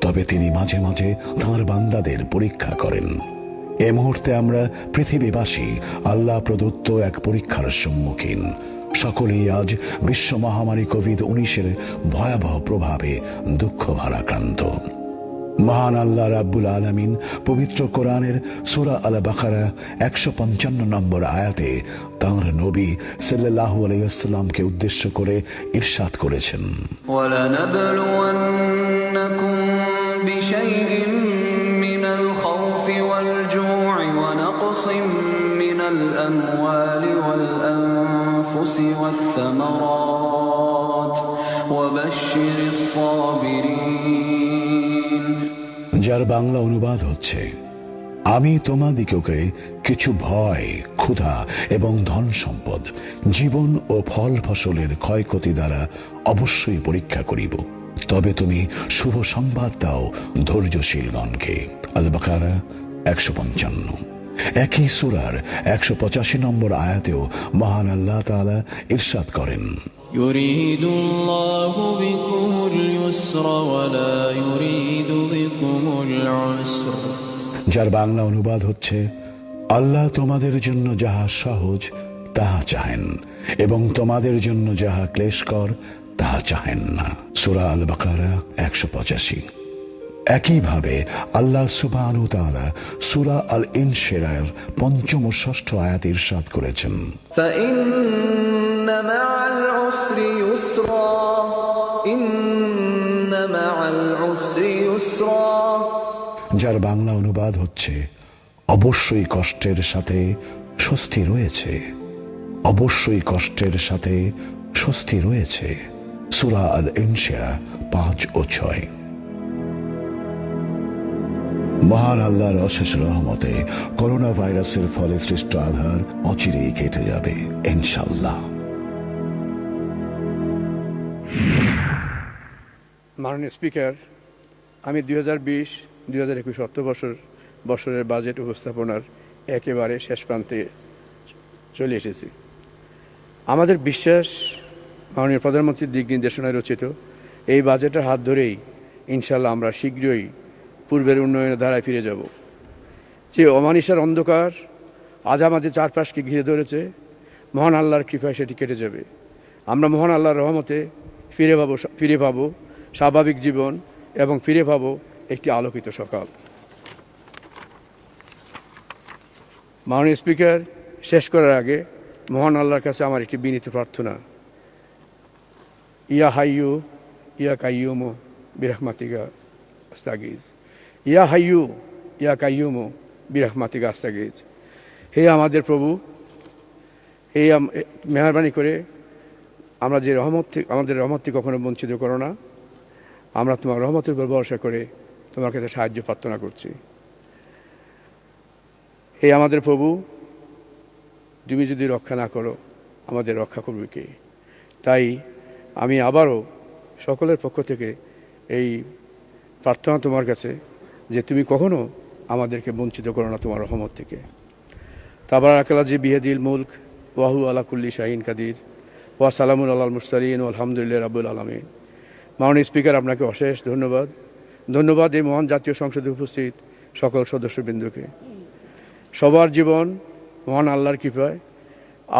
তবে তিনি মাঝে মাঝে তাঁর বান্দাদের পরীক্ষা করেন। এ মুহূর্তে আমরা পৃথিবীবাসী আল্লাহ প্রদত্ত এক পরীক্ষার সম্মুখীন। সকলেই আজ বিশ্ব মহামারী কোভিড-19 ভয়াবহ প্রভাবে দুঃখ ভারাক্রান্ত। মহান আল্লাহ রাব্বুল আলামিন পবিত্র কোরআনের সূরা আল বাকারা 155 নম্বর আয়াতে তাঁর নবী সাল্লাল্লাহু আলাইহি ওয়াসাল্লামকে উদ্দেশ্য করে ইরশাদ করেছেন, وَلَنَبْلُوَنَّكُم بِشَيْءٍ مِّنَ الْخَوْفِ وَالْجُوعِ وَنَقْصٍ مِّنَ الْأَمْوَالِ وَالْأَنفُسِ وَالثَّمَرَاتِ وَبَشِّرِ الصَّابِرِينَ। যার বাংলা অনুবাদ হচ্ছে, আমি তোমাদিগকে কিছু ভয়, ক্ষুধা এবং ধন সম্পদ, জীবন ও ফল ফসলের ক্ষয়ক্ষতি দ্বারা অবশ্যই পরীক্ষা করিব, তবে তুমি শুভ সংবাদ দাও ধৈর্যশীলগণকে। আল বাকারা 155। একই সূরার 185 নম্বর আয়াতেও মহান আল্লাহ তাআলা ইরশাদ করেন, يريد الله بكم اليسر ولا يريد بكم العسر। যার বাংলা অনুবাদ হচ্ছে, আল্লাহ তোমাদের জন্য যাহা সহজ তাহা চাহেন এবং তোমাদের জন্য যাহা ক্লেশকর তাহা চাহেন না। সূরা আল বাকারা 185। একইভাবে আল্লাহ সুবহানাহু ওয়া তাআলা সূরা আল ইনশিরার 5ম ও 6ঠ আয়াত ইরশাদ করেছেন, فإن مع العسر يسرا إن مع العسر يسرا। যার বাংলা অনুবাদ হচ্ছে, অবশ্যই কষ্টের সাথে স্বস্তি রয়েছে, অবশ্যই কষ্টের সাথে স্বস্তি রয়েছে। সূরা আল ইনশিরা 5 ও 6। মহান আল্লাহর অশেষ রহমতে করোনা ভাইরাসের ফলে সৃষ্ট আধার অচিরেই কেটে যাবে ইনশাআল্লাহ। মাননীয় স্পিকার, আমি 2020-2021 অর্থ বছরের বাজেট উপস্থাপনার একেবারে শেষ প্রান্তে চলে এসেছি। আমাদের বিশ্বাস, মাননীয় প্রধানমন্ত্রীর দিক নির্দেশনায় রচিত এই বাজেটের হাত ধরেই ইনশাআল্লাহ আমরা শীঘ্রই পূর্বের উন্নয়নের ধারায় ফিরে যাব। যে অমানিসার অন্ধকার আজ আমাদের চারপাশকে ঘিরে ধরেছে, মহান আল্লাহর কৃপায় সেটি কেটে যাবে। আমরা মহান আল্লাহর রহমতে ফিরে পাবো স্বাভাবিক জীবন এবং ফিরে পাবো একটি আলোকিত সকাল। মাননীয় স্পিকার, শেষ করার আগে মহান আল্লাহর কাছে আমার একটি বিনীত প্রার্থনা, ইয়া হাইয়ু ইয়া কাইয়ুমু বিরহমাতিকা আস্তাগীজ, ইয়া হাইয়ু ইয়া কাইয়ুমু বিরহমাতিকা আস্তাগীজ। হে আমাদের প্রভু, হে মেহরবানি করে আমরা যে আমাদের রহমত থেকে কখনো বঞ্চিত করো না। আমরা তোমার রহমতের উপর ভরসা করে তোমার কাছে সাহায্য প্রার্থনা করছি। হে আমাদের প্রভু, তুমি যদি রক্ষা না করো আমাদের রক্ষা করবে কে? তাই আমি আবারও সকলের পক্ষ থেকে এই প্রার্থনা তোমার কাছে যে তুমি কখনো আমাদেরকে বঞ্চিত করো না তোমার রহমত থেকে। তাবারাকাল্লাযী বিয়াদিল মুলক ওয়া হুয়া আলা কুল্লি শাইইন কাদির ওয়া সালামুন আলাল মুরসালিন ওয়া আলহামদুলিল্লাহি রাব্বিল আলামিন। মাননীয় স্পিকার, আপনাকে অশেষ ধন্যবাদ। ধন্যবাদ এই মহান জাতীয় সংসদে উপস্থিত সকল সদস্যবৃন্দকে। সবার জীবন মহান আল্লাহর কৃপায়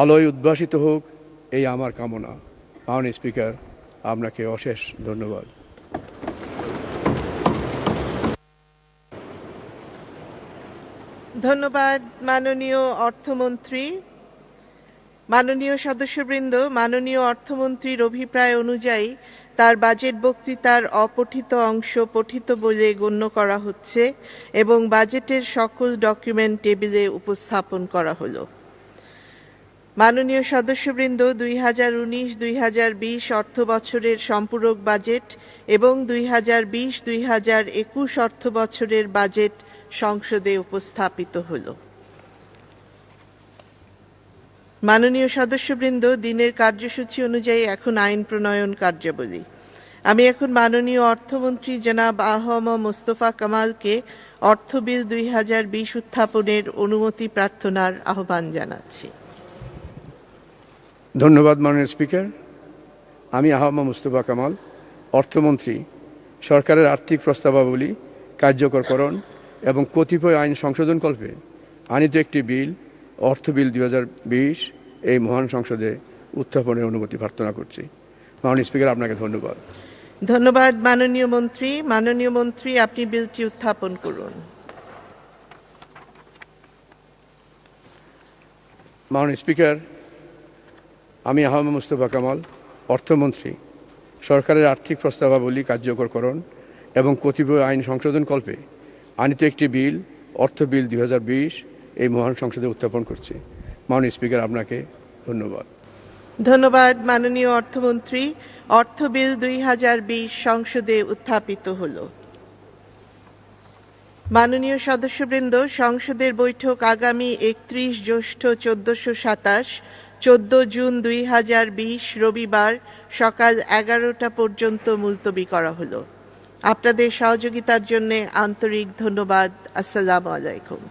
আলোয় উদ্ভাসিত হোক, এই আমার কামনা। মাননীয় স্পিকার, আপনাকে অশেষ ধন্যবাদ। ধন্যবাদ মাননীয় অর্থমন্ত্রী। মাননীয় সদস্যবৃন্দ, মাননীয় অর্থমন্ত্রীর অভিপ্রায় অনুযায়ী তার বাজেট বক্তৃতার অপঠিত অংশ পঠিত বলে গণ্য করা হচ্ছে এবং বাজেটের সকল ডকুমেন্ট টেবিলে উপস্থাপন করা হলো। মাননীয় সদস্যবৃন্দ, 2019-2020 অর্থ বছরের সম্পূরক বাজেট এবং 2020-2021 অর্থ বছরের বাজেট সংসদে উপস্থাপিত হলো। মাননীয় সদস্যবৃন্দ, দিনের কার্যসূচি অনুযায়ী এখন আইন প্রণয়ন কার্যাবলী। আমি এখন মাননীয় অর্থমন্ত্রী জনাব আ.হ.ম মোস্তফা কামালকে অর্থ বিল 2020 উত্থাপনের অনুমতি প্রার্থনার আহ্বান জানাচ্ছি। ধন্যবাদ মাননীয় স্পিকার। আমি আ.হ.ম মোস্তফা কামাল, অর্থমন্ত্রী, সরকারের আর্থিক প্রস্তাবাবলী কার্যকরকরণ এবং কতিপয় আইন সংশোধনকল্পে আনিত একটি বিল, অর্থ বিল 2020 এই মহান সংসদে উত্থাপনের অনুমতি প্রার্থনা করছি। মাননীয় স্পিকার, আপনাকে ধন্যবাদ। ধন্যবাদ মাননীয় মন্ত্রী। মাননীয় মন্ত্রী, আপনি বিলটি উত্থাপন করুন। মাননীয় স্পিকার, আমি আ.হ.ম মোস্তফা কামাল, অর্থমন্ত্রী, সরকারের আর্থিক প্রস্তাবাবলী কার্যকরকরণ এবং কতিপয় আইন সংশোধনকল্পে আনিত একটি বিল, অর্থ বিল 2020 এই মহান সংসদে উত্থাপন করছি। মাননীয় স্পিকার, আপনাকে ধন্যবাদ। ধন্যবাদ মাননীয় অর্থমন্ত্রী। অর্থ বিল 2020 সংসদে উত্থাপিত হলো। মাননীয় সদস্যবৃন্দ, সংসদের বৈঠক আগামী 31 জ্যৈষ্ঠ 1427, 14 জুন 2020 রবিবার সকাল 11টা পর্যন্ত মুলতবি করা হলো। আপনাদের সহযোগিতার জন্য আন্তরিক ধন্যবাদ। আসসালামু আলাইকুম।